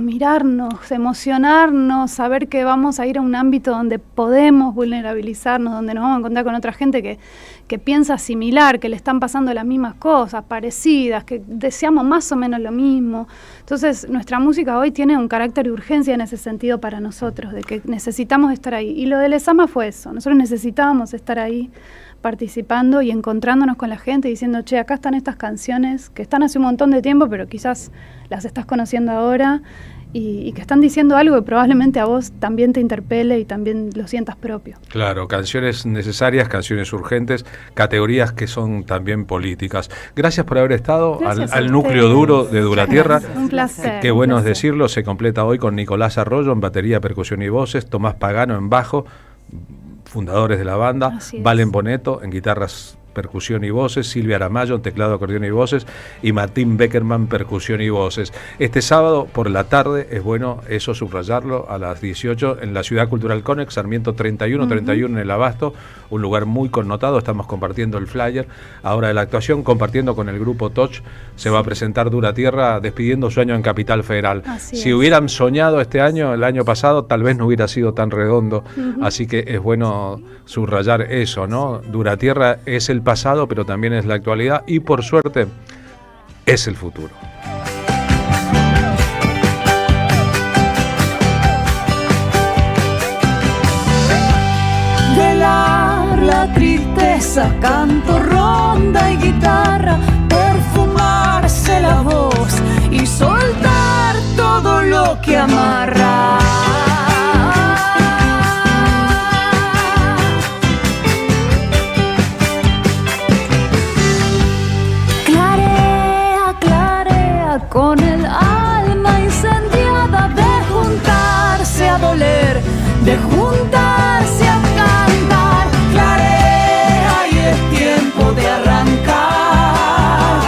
mirarnos, emocionarnos, saber que vamos a ir a un ámbito donde podemos vulnerabilizarnos, donde nos vamos a encontrar con otra gente que piensa similar, que le están pasando las mismas cosas, parecidas, que deseamos más o menos lo mismo. Entonces, nuestra música hoy tiene un carácter de urgencia en ese sentido para nosotros, de que necesitamos estar ahí. Y lo de Lezama fue eso, nosotros necesitábamos estar ahí participando y encontrándonos con la gente diciendo, che, acá están estas canciones que están hace un montón de tiempo, pero quizás las estás conociendo ahora y que están diciendo algo que probablemente a vos también te interpele y también lo sientas propio. Claro, canciones necesarias, canciones urgentes, categorías que son también políticas. Gracias por haber estado al núcleo duro de Dura Tierra. Un placer. Qué bueno es decirlo, se completa hoy con Nicolás Arroyo en batería, percusión y voces, Tomás Pagano en bajo, fundadores de la banda, Valen Boneto en guitarras, percusión y voces, Silvia Aramayo en teclado, acordeón y voces y Martín Beckerman, percusión y voces. Este sábado por la tarde, es bueno eso subrayarlo, a las 18 en la Ciudad Cultural Conex, Sarmiento 31 en el Abasto, un lugar muy connotado. Estamos compartiendo el flyer ahora de la actuación, compartiendo con el grupo Toch. Se va a presentar Dura Tierra despidiendo su año en Capital Federal. Si hubieran soñado este año, el año pasado, tal vez no hubiera sido tan redondo. Así que es bueno subrayar eso, ¿no? Dura Tierra es el pasado, pero también es la actualidad y por suerte es el futuro. Velar la tristeza, canto, ronda y guitarra, perfumarse la voz y soltar todo lo que amarra. Con el alma incendiada de juntarse a doler, de juntarse a cantar. Clarea y es tiempo de arrancar.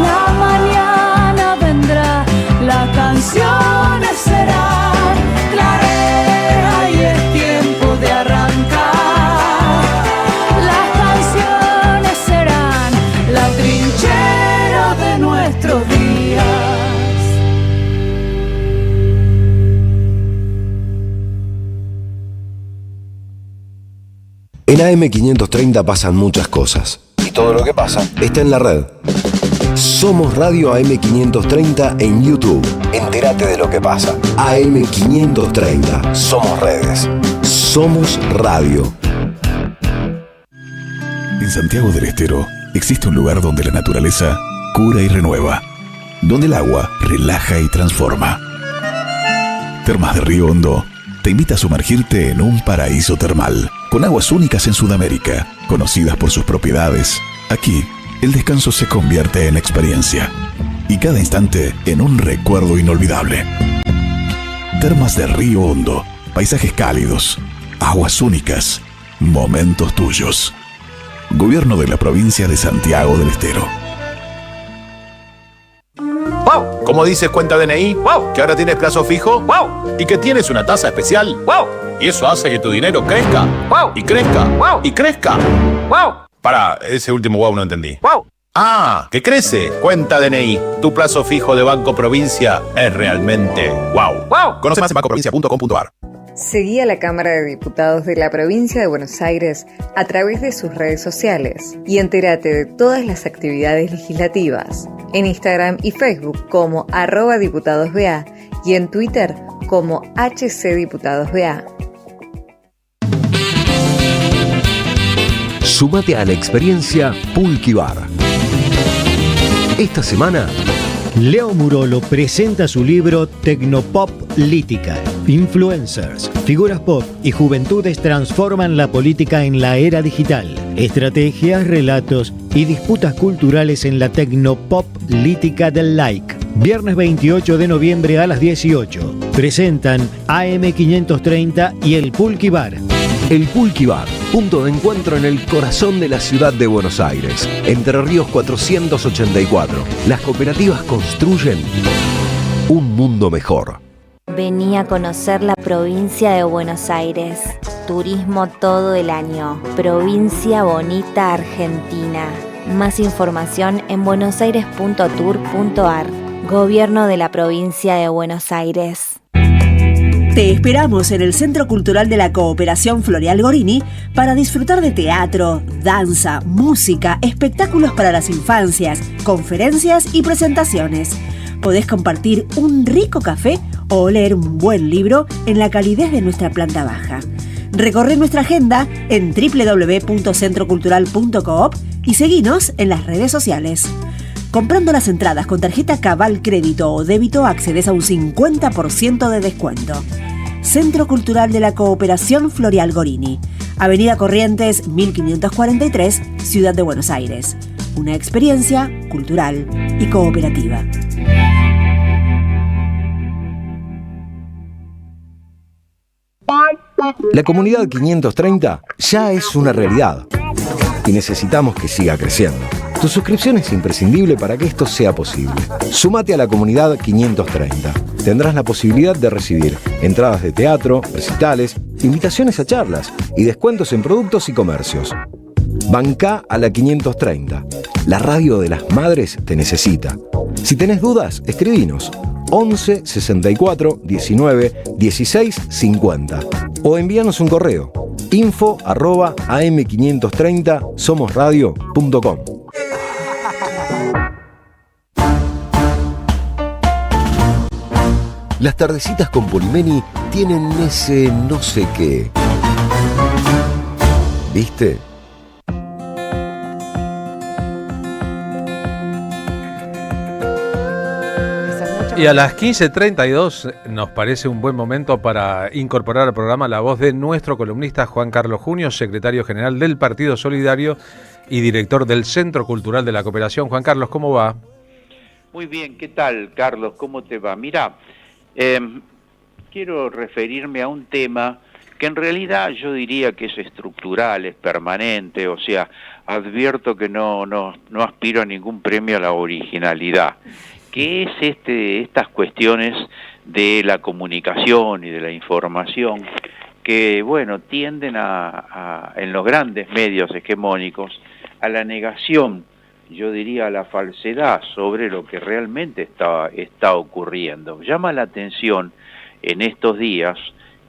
La mañana vendrá, las canciones serán. Clarea y es tiempo de arrancar. Las canciones serán la trinchera de nuestros días. En AM530 pasan muchas cosas. Y todo lo que pasa está en la red. Somos Radio AM530 en YouTube. Entérate de lo que pasa. AM530. Somos redes. Somos radio. En Santiago del Estero existe un lugar donde la naturaleza cura y renueva, donde el agua relaja y transforma. Termas de Río Hondo te invita a sumergirte en un paraíso termal, con aguas únicas en Sudamérica, conocidas por sus propiedades. Aquí, el descanso se convierte en experiencia y cada instante en un recuerdo inolvidable. Termas de Río Hondo, paisajes cálidos, aguas únicas, momentos tuyos. Gobierno de la provincia de Santiago del Estero. ¡Wow! ¿Cómo dices cuenta DNI? ¡Wow! ¿Que ahora tienes plazo fijo? ¡Wow! ¿Y que tienes una tasa especial? ¡Wow! Y eso hace que tu dinero crezca. ¡Wow! Y crezca. ¡Wow! Y crezca. ¡Wow! Pará, ese último wow no entendí. ¡Wow! ¡Ah! ¡Que crece! Cuenta DNI. Tu plazo fijo de Banco Provincia es realmente wow. ¡Wow! Conoce más en bancoprovincia.com.ar. Seguí a la Cámara de Diputados de la Provincia de Buenos Aires a través de sus redes sociales y entérate de todas las actividades legislativas en Instagram y Facebook como @diputadosBA y en Twitter como HCDiputadosBA. Súmate a la experiencia Pulqui Bar. Esta semana, Leo Murolo presenta su libro Tecnopop Lítica. Influencers, figuras pop y juventudes transforman la política en la era digital. Estrategias, relatos y disputas culturales en la Tecnopop Lítica del Like. Viernes 28 de noviembre a las 18. Presentan AM530 y el Pulqui Bar. El Pulqui Bar, punto de encuentro en el corazón de la ciudad de Buenos Aires. Entre Ríos 484. Las cooperativas construyen un mundo mejor. Vení a conocer la provincia de Buenos Aires. Turismo todo el año. Provincia bonita Argentina. Más información en buenosaires.tour.ar. Gobierno de la provincia de Buenos Aires. Te esperamos en el Centro Cultural de la Cooperación Floreal Gorini para disfrutar de teatro, danza, música, espectáculos para las infancias, conferencias y presentaciones. Podés compartir un rico café o leer un buen libro en la calidez de nuestra planta baja. Recorre nuestra agenda en www.centrocultural.coop y seguinos en las redes sociales. Comprando las entradas con tarjeta Cabal Crédito o Débito accedes a un 50% de descuento. Centro Cultural de la Cooperación Floreal Gorini, Avenida Corrientes 1543, Ciudad de Buenos Aires. Una experiencia cultural y cooperativa. La comunidad 530 ya es una realidad y necesitamos que siga creciendo. Tu suscripción es imprescindible para que esto sea posible. Súmate a la comunidad 530. Tendrás la posibilidad de recibir entradas de teatro, recitales, invitaciones a charlas y descuentos en productos y comercios. Bancá a la 530. La radio de las madres te necesita. Si tenés dudas, escribinos 11 64 19 16 50 o envíanos un correo info@am530somosradio.com. Las tardecitas con Polimeni tienen ese no sé qué. ¿Viste? Y a las 15:32 nos parece un buen momento para incorporar al programa la voz de nuestro columnista Juan Carlos Junio, secretario general del Partido Solidario y director del Centro Cultural de la Cooperación. Juan Carlos, ¿cómo va? Muy bien, ¿qué tal, Carlos? ¿Cómo te va? Mirá, quiero referirme a un tema que en realidad yo diría que es estructural, es permanente, o sea, advierto que no aspiro a ningún premio a la originalidad, que es estas cuestiones de la comunicación y de la información que, bueno, tienden en los grandes medios hegemónicos a la negación, yo diría a la falsedad sobre lo que realmente está ocurriendo. Llama la atención en estos días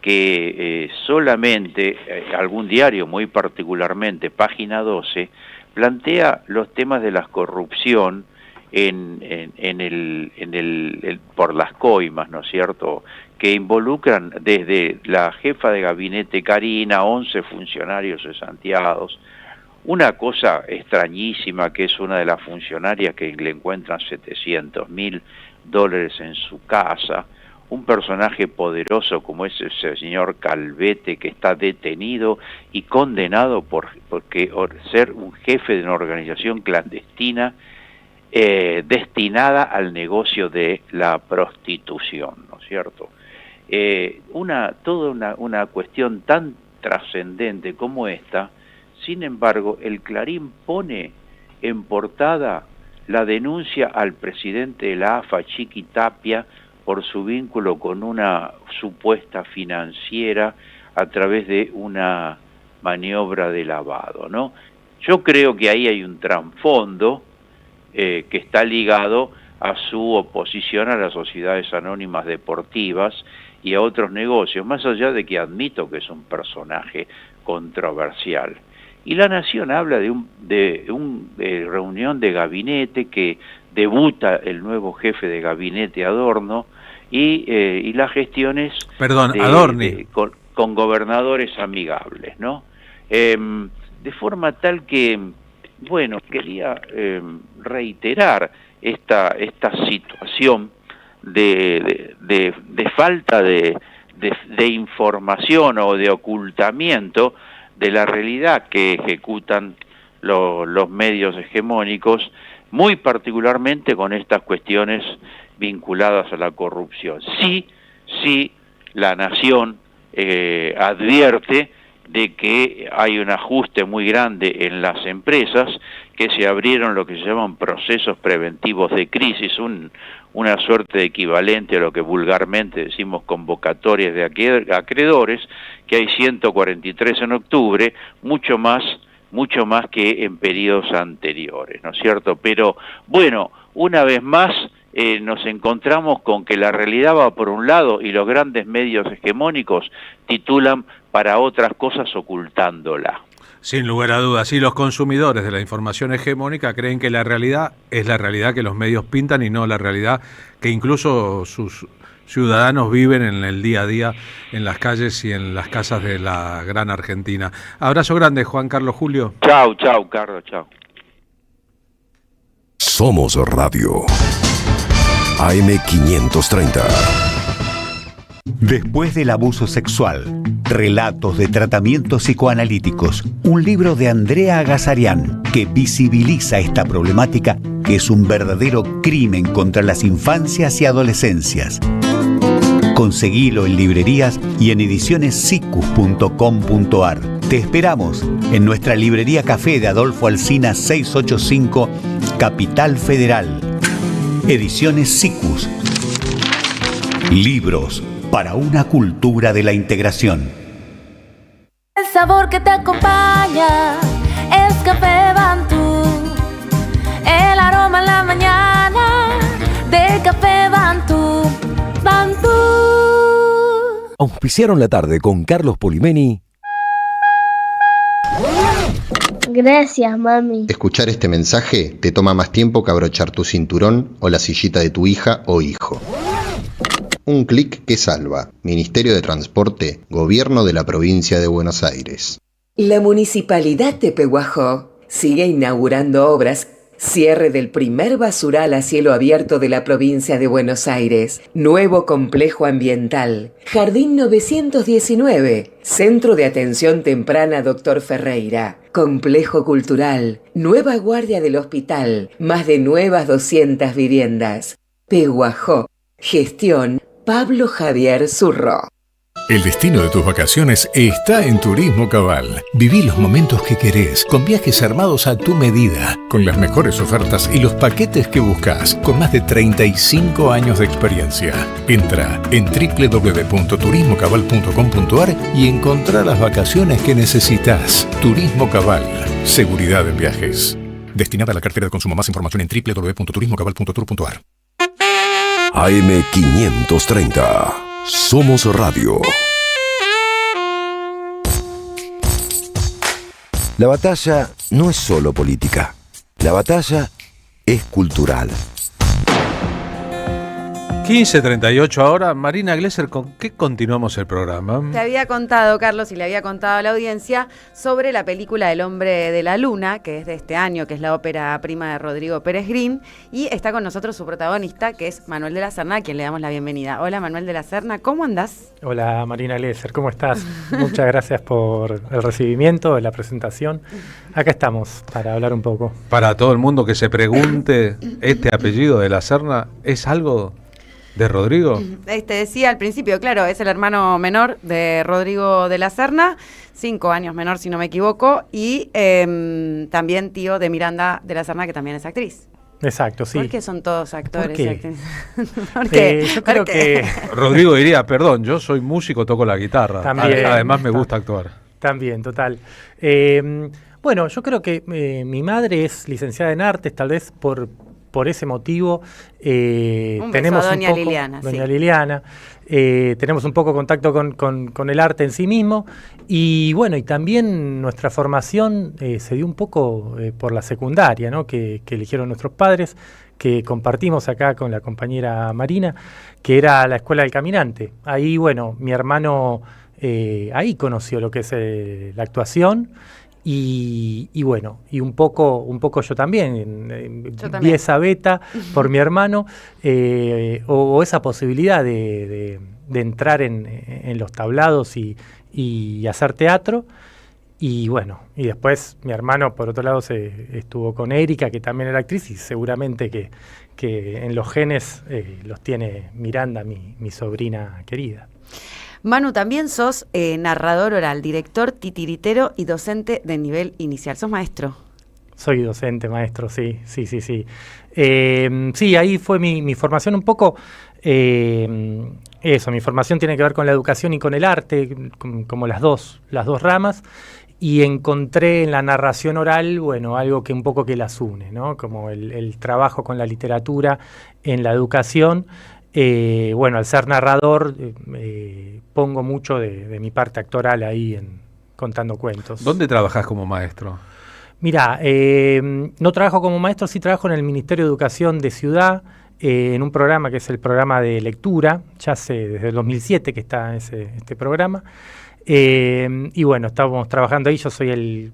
que solamente algún diario, muy particularmente Página 12, plantea los temas de la corrupción por las coimas, ¿no es cierto?, que involucran desde la jefa de gabinete Karina, 11 funcionarios cesanteados, una cosa extrañísima que es una de las funcionarias que le encuentran $700.000 en su casa, un personaje poderoso como es ese señor Calvete, que está detenido y condenado por ser un jefe de una organización clandestina destinada al negocio de la prostitución, ¿no es cierto? Toda una cuestión tan trascendente como esta. Sin embargo, el Clarín pone en portada la denuncia al presidente de la AFA, Chiqui Tapia, por su vínculo con una supuesta financiera a través de una maniobra de lavado, ¿no? Yo creo que ahí hay un trasfondo que está ligado a su oposición a las sociedades anónimas deportivas y a otros negocios, más allá de que admito que es un personaje controversial. Y La Nación habla de una reunión de gabinete que debuta el nuevo jefe de gabinete Adorno y las gestiones con gobernadores amigables, ¿no? De forma tal que, bueno, quería reiterar esta situación de falta de información o de ocultamiento de la realidad que ejecutan los medios hegemónicos, muy particularmente con estas cuestiones vinculadas a la corrupción. Sí, La Nación advierte de que hay un ajuste muy grande en las empresas, que se abrieron lo que se llaman procesos preventivos de crisis, una suerte de equivalente a lo que vulgarmente decimos convocatorias de acreedores, que hay 143 en octubre, mucho más que en periodos anteriores, ¿no es cierto? Pero bueno, una vez más nos encontramos con que la realidad va por un lado y los grandes medios hegemónicos titulan para otras cosas ocultándola. Sin lugar a dudas, y los consumidores de la información hegemónica creen que la realidad es la realidad que los medios pintan y no la realidad que incluso sus ciudadanos viven en el día a día en las calles y en las casas de la gran Argentina. Abrazo grande, Juan Carlos Julio. Chau, Carlos, chau. Somos Radio AM530. Después del abuso sexual, relatos de tratamientos psicoanalíticos, un libro de Andrea Agazarian que visibiliza esta problemática que es un verdadero crimen contra las infancias y adolescencias. Conseguilo en librerías y en edicionessicus.com.ar. Te esperamos en nuestra librería Café de Adolfo Alsina 685, Capital Federal. Ediciones Sicus. Libros para una cultura de la integración. El sabor que te acompaña es Café Bantú. El aroma en la mañana de Café Bantú. Bantú. Auspiciaron la tarde con Carlos Polimeni. Gracias, mami. Escuchar este mensaje te toma más tiempo que abrochar tu cinturón o la sillita de tu hija o hijo. Un clic que salva. Ministerio de Transporte, Gobierno de la Provincia de Buenos Aires. La Municipalidad de Pehuajó sigue inaugurando obras. Cierre del primer basural a cielo abierto de la provincia de Buenos Aires. Nuevo complejo ambiental. Jardín 919. Centro de Atención Temprana Dr. Ferreira. Complejo cultural. Nueva guardia del hospital. Más de nuevas 200 viviendas. Pehuajó. Gestión Pablo Javier Zurro. El destino de tus vacaciones está en Turismo Cabal. Viví los momentos que querés, con viajes armados a tu medida, con las mejores ofertas y los paquetes que buscas, con más de 35 años de experiencia. Entra en www.turismocabal.com.ar y encontrá las vacaciones que necesitas. Turismo Cabal. Seguridad en viajes. Destinada a la cartera de consumo. Más información en www.turismocabal.tour.ar. AM530. Somos Radio. La batalla no es solo política. La batalla es cultural. 15:38 ahora. Marina Glesser, ¿con qué continuamos el programa? Te había contado, Carlos, y le había contado a la audiencia sobre la película El hombre de la luna, que es de este año, que es la ópera prima de Rodrigo Pérez Green, y está con nosotros su protagonista, que es Manuel de la Serna, a quien le damos la bienvenida. Hola, Manuel de la Serna, ¿cómo andás? Hola, Marina Glesser, ¿cómo estás? Muchas gracias por el recibimiento, la presentación. Acá estamos para hablar un poco. Para todo el mundo que se pregunte, ¿este apellido de la Serna es algo de Rodrigo? Decía al principio, claro, es el hermano menor de Rodrigo de la Serna, 5 años menor si no me equivoco, y también tío de Miranda de la Serna, que también es actriz. Exacto, sí. ¿Por qué son todos actores y actrices? ¿Por qué? Yo creo que Rodrigo diría, perdón, yo soy músico, toco la guitarra. También, además me gusta actuar. También, total. Bueno, yo creo que mi madre es licenciada en artes, tal vez por ese motivo tenemos a Doña un poco, Liliana. Doña Liliana, tenemos un poco contacto con el arte en sí mismo, y bueno, y también nuestra formación se dio un poco por la secundaria, ¿no? que eligieron nuestros padres, que compartimos acá con la compañera Marina, que era la Escuela del Caminante. Ahí, bueno, mi hermano ahí conoció lo que es la actuación. Y bueno, y un poco yo también vi esa beta por mi hermano, o esa posibilidad de entrar en los tablados y hacer teatro. Y bueno, y después mi hermano por otro lado estuvo con Erika, que también era actriz, y seguramente que en los genes los tiene Miranda, mi sobrina querida. Manu, también sos narrador oral, director, titiritero y docente de nivel inicial. ¿Sos maestro? Soy docente, maestro, sí. Sí, ahí fue mi formación un poco. Mi formación tiene que ver con la educación y con el arte, como las dos ramas. Y encontré en la narración oral, bueno, algo que un poco que las une, ¿no? Como el trabajo con la literatura en la educación. Bueno, al ser narrador pongo mucho de mi parte actoral ahí contando cuentos. ¿Dónde trabajás como maestro? Mirá, no trabajo como maestro, sí trabajo en el Ministerio de Educación de Ciudad, en un programa que es el programa de lectura, ya desde el 2007 que está este programa. Y bueno, estamos trabajando ahí, yo soy el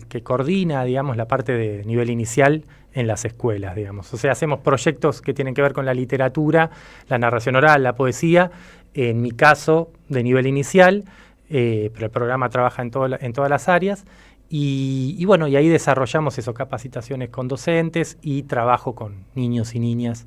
que coordina, digamos, la parte de nivel inicial en las escuelas, digamos. O sea, hacemos proyectos que tienen que ver con la literatura, la narración oral, la poesía, en mi caso de nivel inicial, pero el programa trabaja en todas las áreas. Y bueno, y ahí desarrollamos capacitaciones con docentes y trabajo con niños y niñas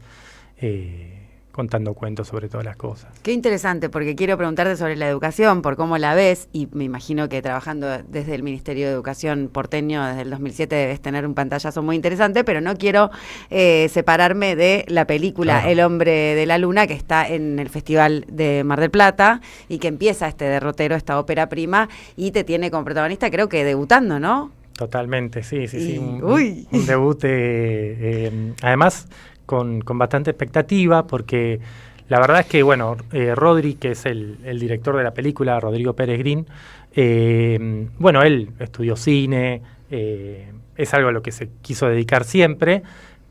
contando cuentos sobre todas las cosas. Qué interesante, porque quiero preguntarte sobre la educación, por cómo la ves, y me imagino que trabajando desde el Ministerio de Educación porteño desde el 2007 debes tener un pantallazo muy interesante, pero no quiero separarme de la película El hombre de la luna, que está en el Festival de Mar del Plata, y que empieza este derrotero, esta ópera prima, y te tiene como protagonista, creo que debutando, ¿no? Totalmente, sí. Un debut, además con bastante expectativa, porque la verdad es que, bueno, Rodri, que es el director de la película, Rodrigo Pérez Green, bueno, él estudió cine, es algo a lo que se quiso dedicar siempre,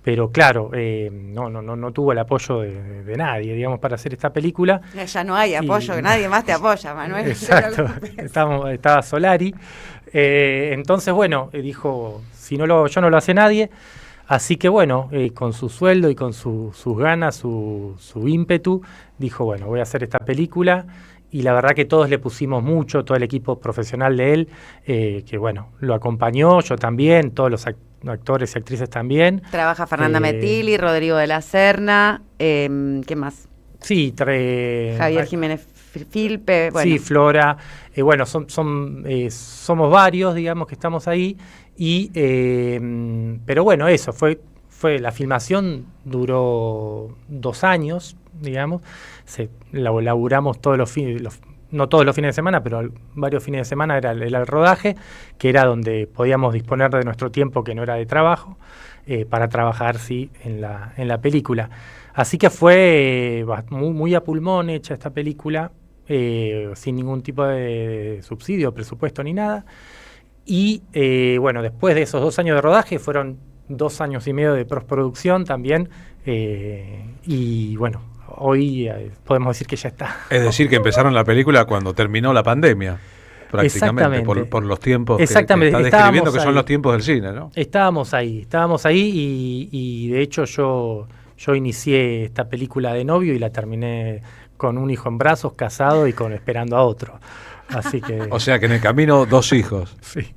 pero claro, no tuvo el apoyo de nadie, digamos, para hacer esta película. Ya no hay apoyo, nadie más te apoya, Manuel. Exacto, estaba Solari, entonces, bueno, dijo, yo no lo hace nadie. Así que bueno, con su sueldo y con sus ganas, su ímpetu, dijo, bueno, voy a hacer esta película, y la verdad que todos le pusimos mucho, todo el equipo profesional de él, que bueno, lo acompañó, yo también, todos los actores y actrices también. Trabaja Fernanda Metilli, Rodrigo de la Serna, ¿qué más? Sí, Javier Jiménez Filpe, bueno. Sí, Flora, bueno, somos varios, digamos, que estamos ahí. Pero bueno, eso fue la filmación, duró 2 años, digamos. Laburamos todos los fines, no todos los fines de semana, pero varios fines de semana era el rodaje, que era donde podíamos disponer de nuestro tiempo que no era de trabajo, para trabajar en la película. Así que fue muy a pulmón hecha esta película, sin ningún tipo de subsidio, presupuesto ni nada. Y bueno, después de esos 2 años de rodaje fueron 2 años y medio de postproducción también, y bueno, hoy podemos decir que ya está. Es decir, que empezaron la película cuando terminó la pandemia, prácticamente, por los tiempos que está describiendo, que son los tiempos del cine, ¿no? Estábamos ahí y de hecho yo inicié esta película de novio y la terminé con un hijo en brazos, casado y esperando a otro. Así que... O sea que en el camino 2 hijos. Sí.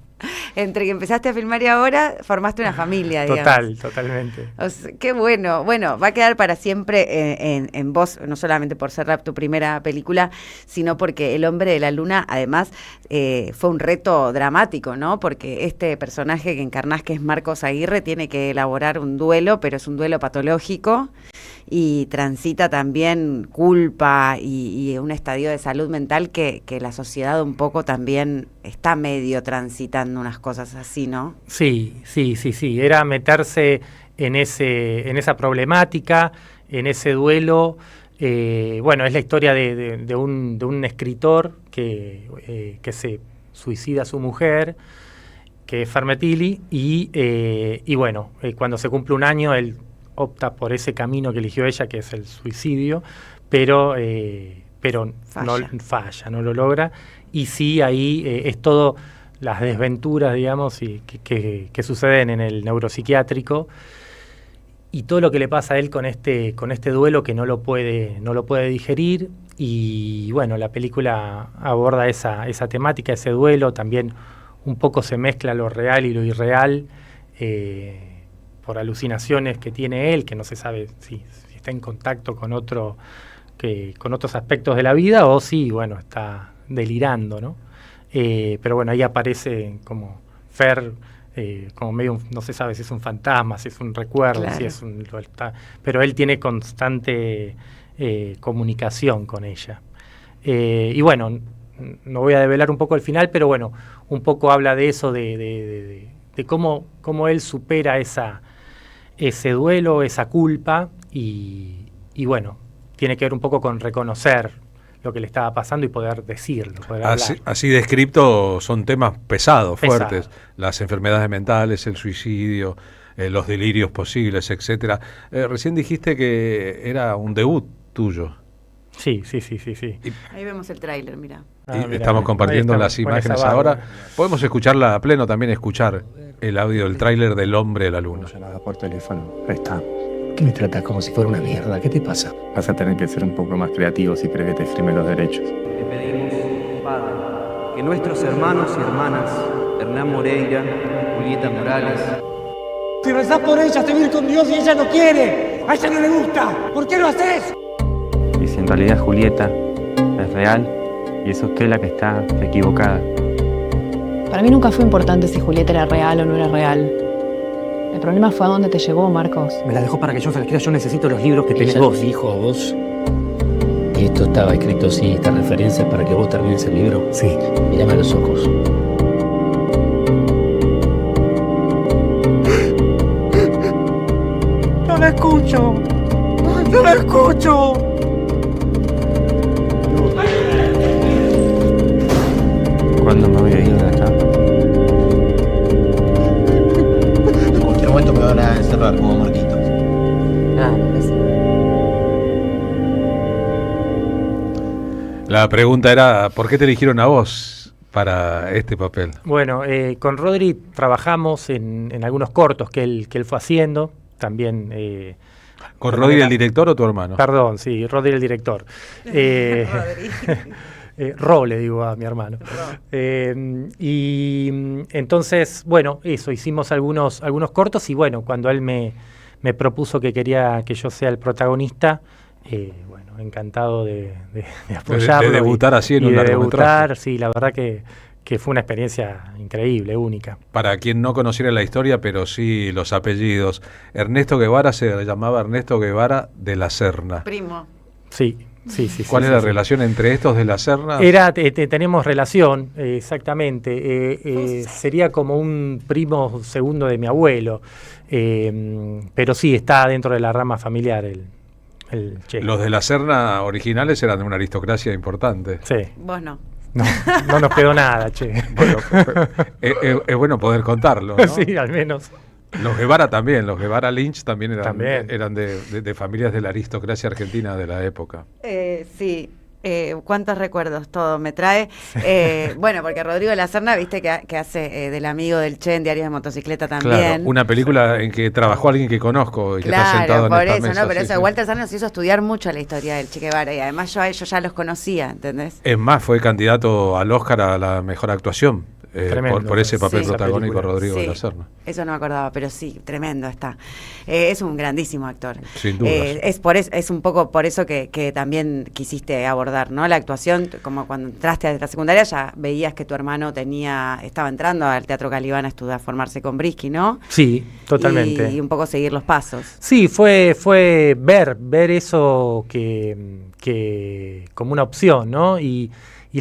Entre que empezaste a filmar y ahora formaste una familia, digamos. Totalmente. O sea, qué bueno. Bueno, va a quedar para siempre en vos, no solamente por ser tu primera película, sino porque El hombre de la luna, además, fue un reto dramático, ¿no? Porque este personaje que encarnás, que es Marcos Aguirre, tiene que elaborar un duelo, pero es un duelo patológico y transita también culpa y un estadio de salud mental que la sociedad un poco también está medio transitando unas cosas así, ¿no? Sí. Era meterse en esa problemática, en ese duelo. Bueno, es la historia de un escritor que se suicida a su mujer, que es Fermetili, y bueno, cuando se cumple un año, él opta por ese camino que eligió ella, que es el suicidio, pero falla, no lo logra. Y sí, ahí es todo las desventuras, digamos, y que suceden en el neuropsiquiátrico, y todo lo que le pasa a él con este duelo que no lo puede digerir. Y bueno, la película aborda esa temática, ese duelo. También un poco se mezcla lo real y lo irreal, por alucinaciones que tiene él, que no se sabe si está en contacto con otros aspectos de la vida o si, bueno, está delirando, ¿no? Pero bueno, ahí aparece como Fer, como medio, no se sabe si es un fantasma, si es un recuerdo, claro. Pero él tiene constante comunicación con ella. Y bueno, no voy a develar un poco el final, pero bueno, un poco habla de eso, de cómo él supera ese duelo, esa culpa, y bueno, tiene que ver un poco con reconocer lo que le estaba pasando y poder decirlo, poder hablar. Así descripto, son temas pesados, fuertes, las enfermedades mentales, el suicidio, los delirios posibles, etcétera. Recién dijiste que era un debut tuyo. Sí. Ahí vemos el tráiler, mira. Estamos compartiendo las imágenes ahora. Podemos escucharla a pleno, también escuchar el audio del tráiler del Hombre de la Luna. Llamada por teléfono. Ahí está. ¿Qué me tratas como si fuera una mierda? ¿Qué te pasa? Vas a tener que ser un poco más creativo si crees que te firme los derechos. Te pedimos, Padre, que nuestros hermanos y hermanas, Hernán Moreira, Julieta Morales... Si rezás por ella, te va a ir con Dios y ella no quiere. A ella no le gusta. ¿Por qué lo haces? Y si en realidad Julieta es real y es usted la que está equivocada. Para mí nunca fue importante si Julieta era real o no era real. El problema fue a dónde te llevó, Marcos. Me la dejó para que yo se la quiera. Yo necesito los libros que tenés vos. Dijo a vos que esto estaba escrito así, esta referencia para que vos termines el libro. Sí. Mírame a los ojos. No la escucho. No la escucho. ¿Cuándo me voy a ir de acá? En cualquier momento me van a encerrar como Marquitos. La pregunta era, ¿por qué te eligieron a vos para este papel? Bueno, con Rodri trabajamos en algunos cortos que él fue haciendo, también... ¿Con Rodri el director o tu hermano? Perdón, sí, Rodri el director. Ro, le digo a mi hermano. Y entonces, bueno, eso, hicimos algunos cortos y bueno, cuando él me propuso que quería que yo sea el protagonista, bueno, encantado de apoyarlo. De debutar así en un largometraje. Sí, la verdad que fue una experiencia increíble, única. Para quien no conociera la historia, pero sí los apellidos, Ernesto Guevara se llamaba Ernesto Guevara de la Serna. Primo. Sí. ¿Cuál es la relación entre estos de la Serna? Tenemos relación, exactamente. Sería como un primo segundo de mi abuelo. Pero sí, está dentro de la rama familiar el Che. Los de la Serna originales eran de una aristocracia importante. Sí. Vos no. No nos quedó nada, Che. Bueno, es bueno poder contarlo, ¿no? Sí, al menos. Los Guevara también, los Guevara Lynch también eran de familias de la aristocracia argentina de la época. Sí. Cuántos recuerdos todo me trae. Bueno, porque Rodrigo La Serna, viste que hace del amigo del Che en Diarios de Motocicleta también. Claro, una película en que trabajó alguien que conozco y que está sentado en esta mesa. ¿No? Pero sí, eso, Walter Serna nos hizo estudiar mucho la historia del Che Guevara y además yo a ellos ya los conocía, ¿entendés? Es más, fue candidato al Oscar a la mejor actuación. Por ese papel protagónico, Rodrigo de la Serna. Eso no me acordaba, pero sí, tremendo está. Es un grandísimo actor. Sin duda. Es un poco por eso que también quisiste abordar, ¿no? La actuación, como cuando entraste a la secundaria, ya veías que tu hermano estaba entrando al Teatro Calibán a formarse con Brisky, ¿no? Sí, totalmente. Y un poco seguir los pasos. Sí, fue ver eso que como una opción, ¿no? Y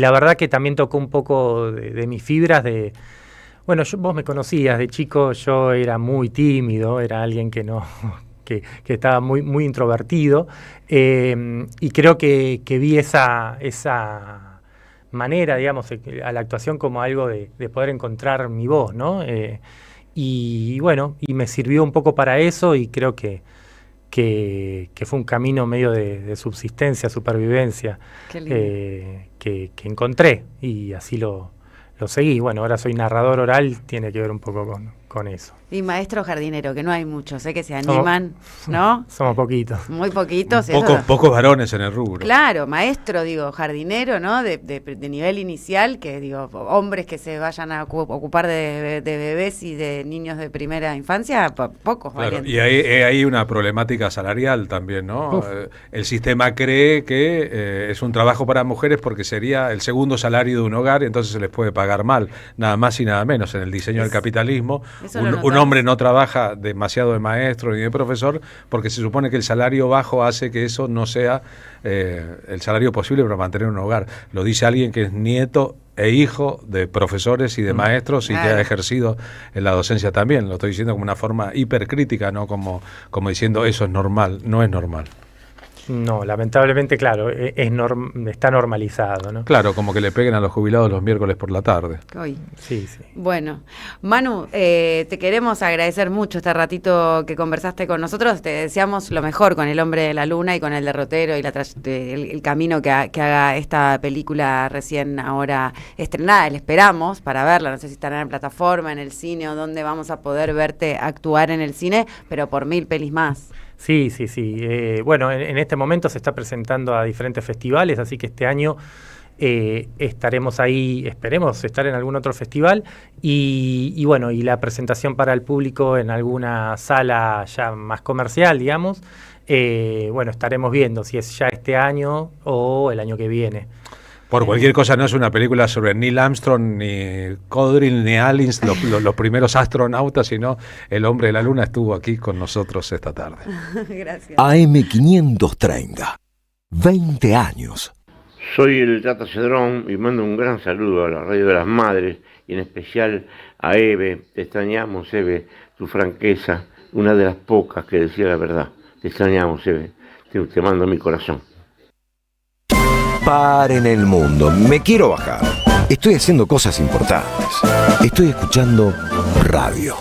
la verdad que también tocó un poco de mis fibras de... Bueno, vos me conocías, de chico yo era muy tímido, era alguien que estaba muy, muy introvertido, y creo que vi esa manera, digamos, a la actuación como algo de poder encontrar mi voz, ¿no? Y bueno, y me sirvió un poco para eso y creo que fue un camino medio de subsistencia, supervivencia, que encontré y así lo seguí. Bueno, ahora soy narrador oral, tiene que ver un poco con eso. Y maestro jardinero, que no hay muchos, que se animan, ¿no? Somos poquitos. Muy poquitos. Pocos varones en el rubro. Claro, maestro, jardinero, ¿no? De nivel inicial, que hombres que se vayan a ocupar de bebés y de niños de primera infancia, pocos. Claro, y hay una problemática salarial también, ¿no? El sistema cree que es un trabajo para mujeres porque sería el segundo salario de un hogar, y entonces se les puede pagar mal, nada más y nada menos. En el diseño del capitalismo, un hombre no trabaja demasiado de maestro ni de profesor porque se supone que el salario bajo hace que eso no sea el salario posible para mantener un hogar. Lo dice alguien que es nieto e hijo de profesores y de maestros y que ha ejercido en la docencia también. Lo estoy diciendo como una forma hipercrítica, no como diciendo eso es normal. No es normal. No, lamentablemente, claro, está normalizado, ¿no? Claro, como que le peguen a los jubilados los miércoles por la tarde. Hoy. Sí. Bueno, Manu, te queremos agradecer mucho este ratito que conversaste con nosotros. Te deseamos lo mejor con El Hombre de la Luna y con El Derrotero y el camino que haga esta película recién ahora estrenada. La esperamos para verla, no sé si estará en plataforma, en el cine o dónde vamos a poder verte actuar en el cine, pero por 1000 pelis más. Sí. Bueno, en este momento se está presentando a diferentes festivales, así que este año estaremos ahí, esperemos estar en algún otro festival y bueno, y la presentación para el público en alguna sala ya más comercial, digamos. Bueno, estaremos viendo si es ya este año o el año que viene. Por cualquier cosa, no es una película sobre Neil Armstrong, ni Aldrin, ni Allins, los primeros astronautas, sino El Hombre de la Luna estuvo aquí con nosotros esta tarde. Gracias. AM530, 20 años. Soy el Tata Cedrón y mando un gran saludo a la Radio de las Madres y en especial a Eve. Te extrañamos, Eve, tu franqueza, una de las pocas que decía la verdad. Te extrañamos, Eve. Te mando mi corazón. Paren el mundo, me quiero bajar. Estoy haciendo cosas importantes. Estoy escuchando radio.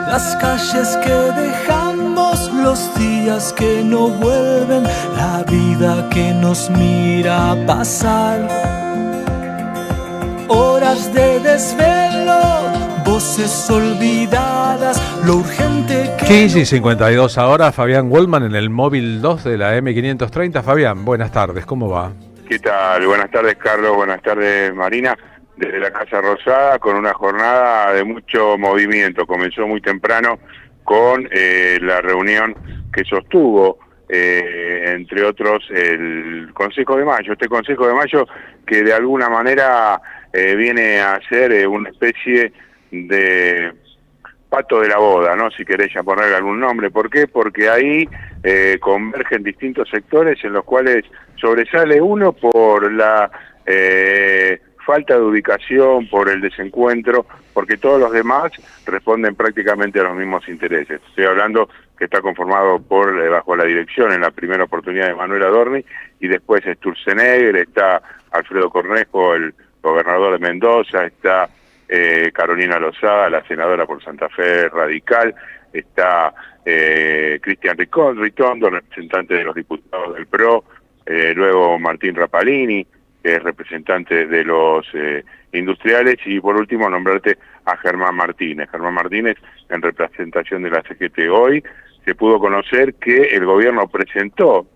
Las calles que dejamos, los días que no vuelven, la vida que nos mira pasar. Horas de desvelo, voces olvidadas, lo urgente que... 15:52 ahora, Fabián Goldman en el móvil 2 de la M530. Fabián, buenas tardes, ¿cómo va? ¿Qué tal? Buenas tardes, Carlos, buenas tardes, Marina. Desde la Casa Rosada, con una jornada de mucho movimiento. Comenzó muy temprano con la reunión que sostuvo, entre otros, el Consejo de Mayo. Este Consejo de Mayo que de alguna manera viene a ser una especie de pato de la boda, ¿no? Si querés ya ponerle algún nombre. ¿Por qué? Porque ahí convergen distintos sectores en los cuales sobresale uno por la... falta de ubicación, por el desencuentro, porque todos los demás responden prácticamente a los mismos intereses. Estoy hablando que está conformado bajo la dirección en la primera oportunidad de Manuel Adorni, y después Sturzenegger, está Alfredo Cornejo, el gobernador de Mendoza, está Carolina Lozada, la senadora por Santa Fe radical, está Cristian Ritondo, representante de los diputados del PRO, luego Martín Rapalini, que es representante de los industriales, y por último nombrarte a Germán Martínez. Germán Martínez, en representación de la CGT. Hoy se pudo conocer que el gobierno presentó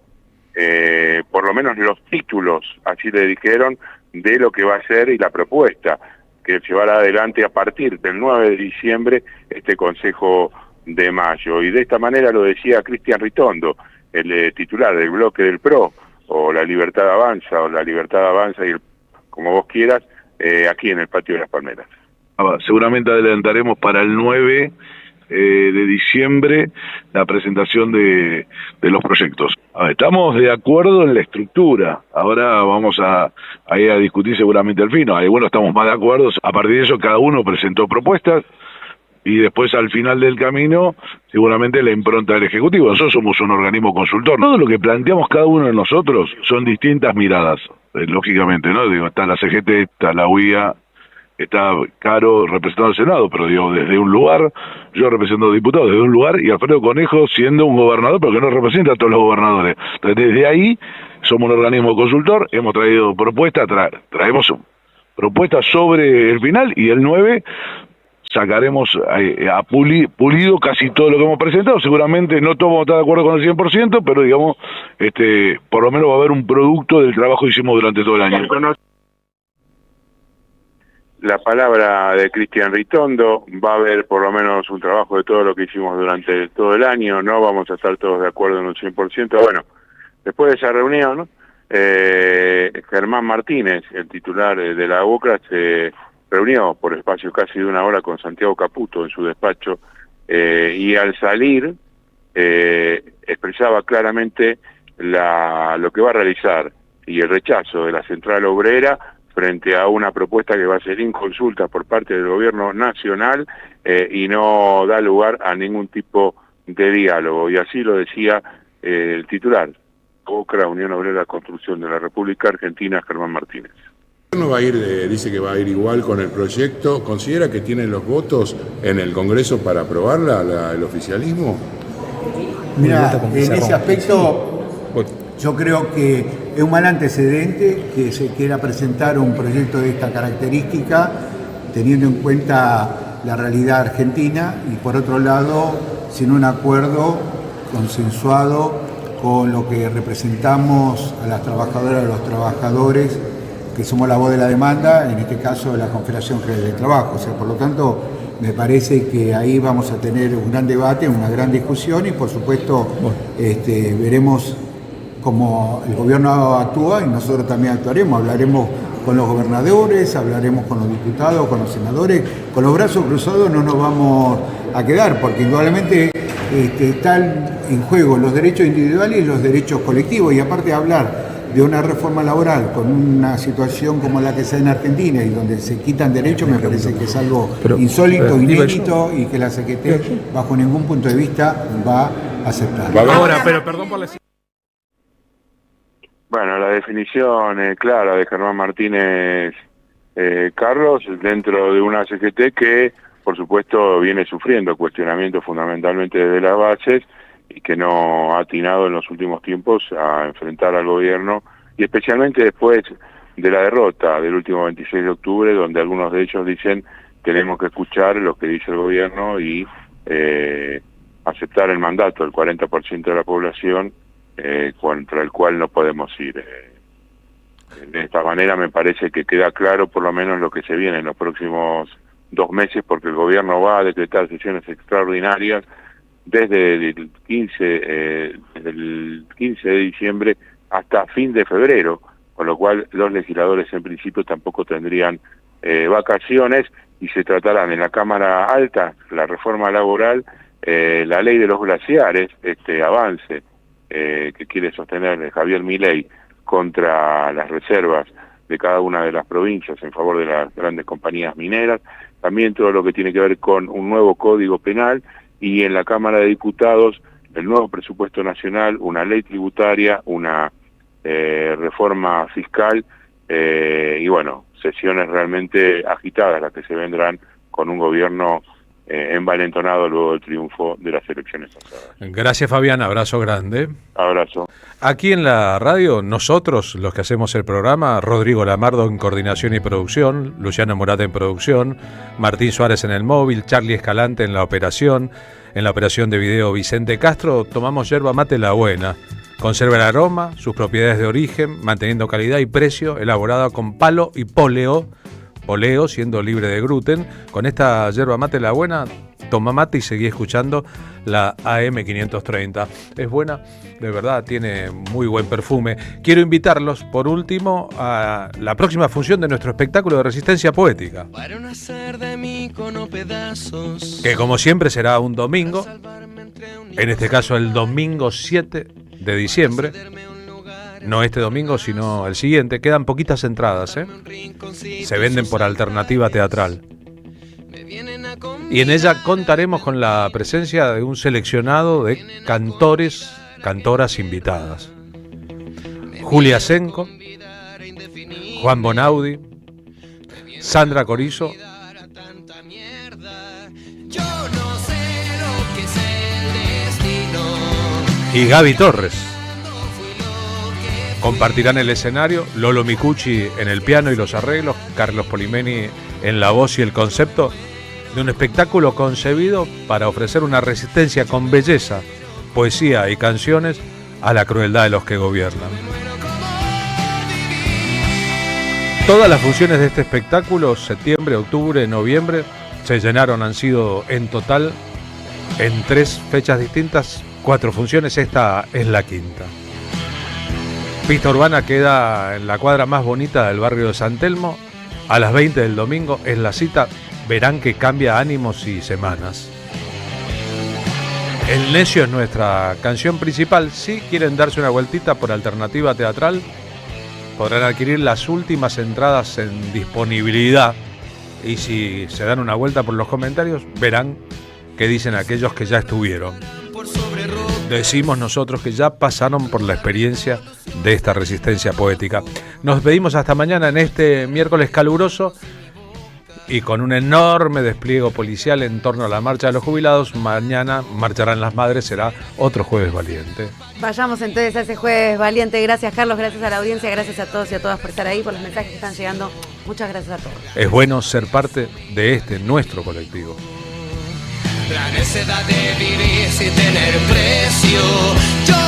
por lo menos los títulos, así le dijeron, de lo que va a ser y la propuesta que llevará adelante a partir del 9 de diciembre este Consejo de Mayo. Y de esta manera lo decía Cristian Ritondo, el titular del bloque del PRO, o La Libertad Avanza, o La Libertad Avanza, y como vos quieras, aquí en el Patio de las Palmeras. Seguramente adelantaremos para el 9 de diciembre la presentación de los proyectos. Estamos de acuerdo en la estructura, ahora vamos a ir a discutir seguramente al fin. Algunos estamos más de acuerdo, a partir de eso cada uno presentó propuestas, y después al final del camino seguramente la impronta del Ejecutivo. Nosotros somos un organismo consultor. Todo lo que planteamos cada uno de nosotros son distintas miradas, lógicamente, ¿no? Digo, está la CGT, está la UIA, está Caro representando al Senado, pero digo, desde un lugar, yo represento diputados desde un lugar, y Alfredo Cornejo siendo un gobernador, pero que no representa a todos los gobernadores. Entonces, desde ahí somos un organismo consultor, hemos traído propuestas, traemos propuestas sobre el final, y el 9 sacaremos pulido casi todo lo que hemos presentado. Seguramente no todos vamos a estar de acuerdo con el 100%, pero digamos, por lo menos va a haber un producto del trabajo que hicimos durante todo el año. La palabra de Cristian Ritondo, va a haber por lo menos un trabajo de todo lo que hicimos durante todo el año, no vamos a estar todos de acuerdo en un 100%. Bueno, después de esa reunión, Germán Martínez, el titular de la UOCRA, se reunió por espacio casi de una hora con Santiago Caputo en su despacho, y al salir expresaba claramente lo que va a realizar y el rechazo de la Central Obrera frente a una propuesta que va a ser inconsulta por parte del gobierno nacional, y no da lugar a ningún tipo de diálogo. Y así lo decía el titular, UOCRA, Unión Obrera Construcción de la República Argentina, Germán Martínez. El gobierno va a ir, dice que va a ir igual con el proyecto. ¿Considera que tiene los votos en el Congreso para aprobarla, el oficialismo? Mira, en ese aspecto yo creo que es un mal antecedente que se quiera presentar un proyecto de esta característica teniendo en cuenta la realidad argentina, y por otro lado sin un acuerdo consensuado con lo que representamos a las trabajadoras y a los trabajadores, que somos la voz de la demanda, en este caso de la Confederación General del Trabajo. O sea, por lo tanto, me parece que ahí vamos a tener un gran debate, una gran discusión, y por supuesto veremos cómo el gobierno actúa, y nosotros también actuaremos. Hablaremos con los gobernadores, hablaremos con los diputados, con los senadores. Con los brazos cruzados no nos vamos a quedar, porque indudablemente están en juego los derechos individuales y los derechos colectivos, y aparte de hablar de una reforma laboral con una situación como la que se da en Argentina y donde se quitan derechos, me parece que es algo insólito, inédito, y que la CGT bajo ningún punto de vista va a aceptar. Ahora, pero perdón por la... Bueno, la definición clara de Germán Martínez, Carlos, dentro de una CGT que, por supuesto, viene sufriendo cuestionamientos fundamentalmente desde las bases, y que no ha atinado en los últimos tiempos a enfrentar al gobierno, y especialmente después de la derrota del último 26 de octubre, donde algunos de ellos dicen tenemos que escuchar lo que dice el gobierno y aceptar el mandato del 40% de la población, contra el cual no podemos ir. De esta manera me parece que queda claro por lo menos lo que se viene en los próximos 2 meses, porque el gobierno va a decretar sesiones extraordinarias desde el 15 de diciembre hasta fin de febrero, con lo cual los legisladores en principio tampoco tendrían vacaciones, y se tratarán en la Cámara Alta la reforma laboral, la ley de los glaciares, este avance que quiere sostener Javier Milei contra las reservas de cada una de las provincias en favor de las grandes compañías mineras, también todo lo que tiene que ver con un nuevo código penal, y en la Cámara de Diputados el nuevo presupuesto nacional, una ley tributaria, una reforma fiscal, y bueno, sesiones realmente agitadas las que se vendrán con un gobierno envalentonado luego del triunfo de las elecciones pasadas. Gracias, Fabián, abrazo grande. Abrazo. Aquí en la radio, nosotros, los que hacemos el programa, Rodrigo Lamardo en coordinación y producción, Luciano Morata en producción, Martín Suárez en el móvil, Charlie Escalante en la operación de video Vicente Castro, tomamos yerba mate La Buena. Conserva el aroma, sus propiedades de origen, manteniendo calidad y precio, elaborada con palo y poleo siendo libre de gluten. Con esta yerba mate La Buena, toma mate y seguí escuchando la AM530. Es buena, de verdad, tiene muy buen perfume. Quiero invitarlos, por último, a la próxima función de nuestro espectáculo de resistencia poética, que como siempre será un domingo, en este caso el domingo 7 de diciembre. No este domingo, sino el siguiente. Quedan poquitas entradas, se venden por Alternativa Teatral. Y en ella contaremos con la presencia de un seleccionado de cantoras invitadas. Julia Senco, Juan Bonaudi, Sandra Corizo y Gaby Torres. Compartirán el escenario Lolo Micucci en el piano y los arreglos, Carlos Polimeni en la voz y el concepto de un espectáculo concebido para ofrecer una resistencia con belleza, poesía y canciones a la crueldad de los que gobiernan. Todas las funciones de este espectáculo, septiembre, octubre, noviembre, se llenaron, han sido en total, en 3 fechas distintas, 4 funciones, esta es la quinta. Pista Urbana queda en la cuadra más bonita del barrio de San Telmo. A las 20 del domingo es la cita. Verán que cambia ánimos y semanas. El Necio es nuestra canción principal. Si quieren darse una vueltita por Alternativa Teatral, podrán adquirir las últimas entradas en disponibilidad. Y si se dan una vuelta por los comentarios, verán que dicen aquellos que ya estuvieron. Decimos nosotros que ya pasaron por la experiencia de esta resistencia poética. Nos pedimos hasta mañana en este miércoles caluroso y con un enorme despliegue policial en torno a la marcha de los jubilados. Mañana marcharán las madres, será otro jueves valiente. Vayamos entonces a ese jueves valiente. Gracias, Carlos, gracias a la audiencia, gracias a todos y a todas por estar ahí, por los mensajes que están llegando. Muchas gracias a todos. Es bueno ser parte de nuestro colectivo. La necesidad de vivir sin tener precio.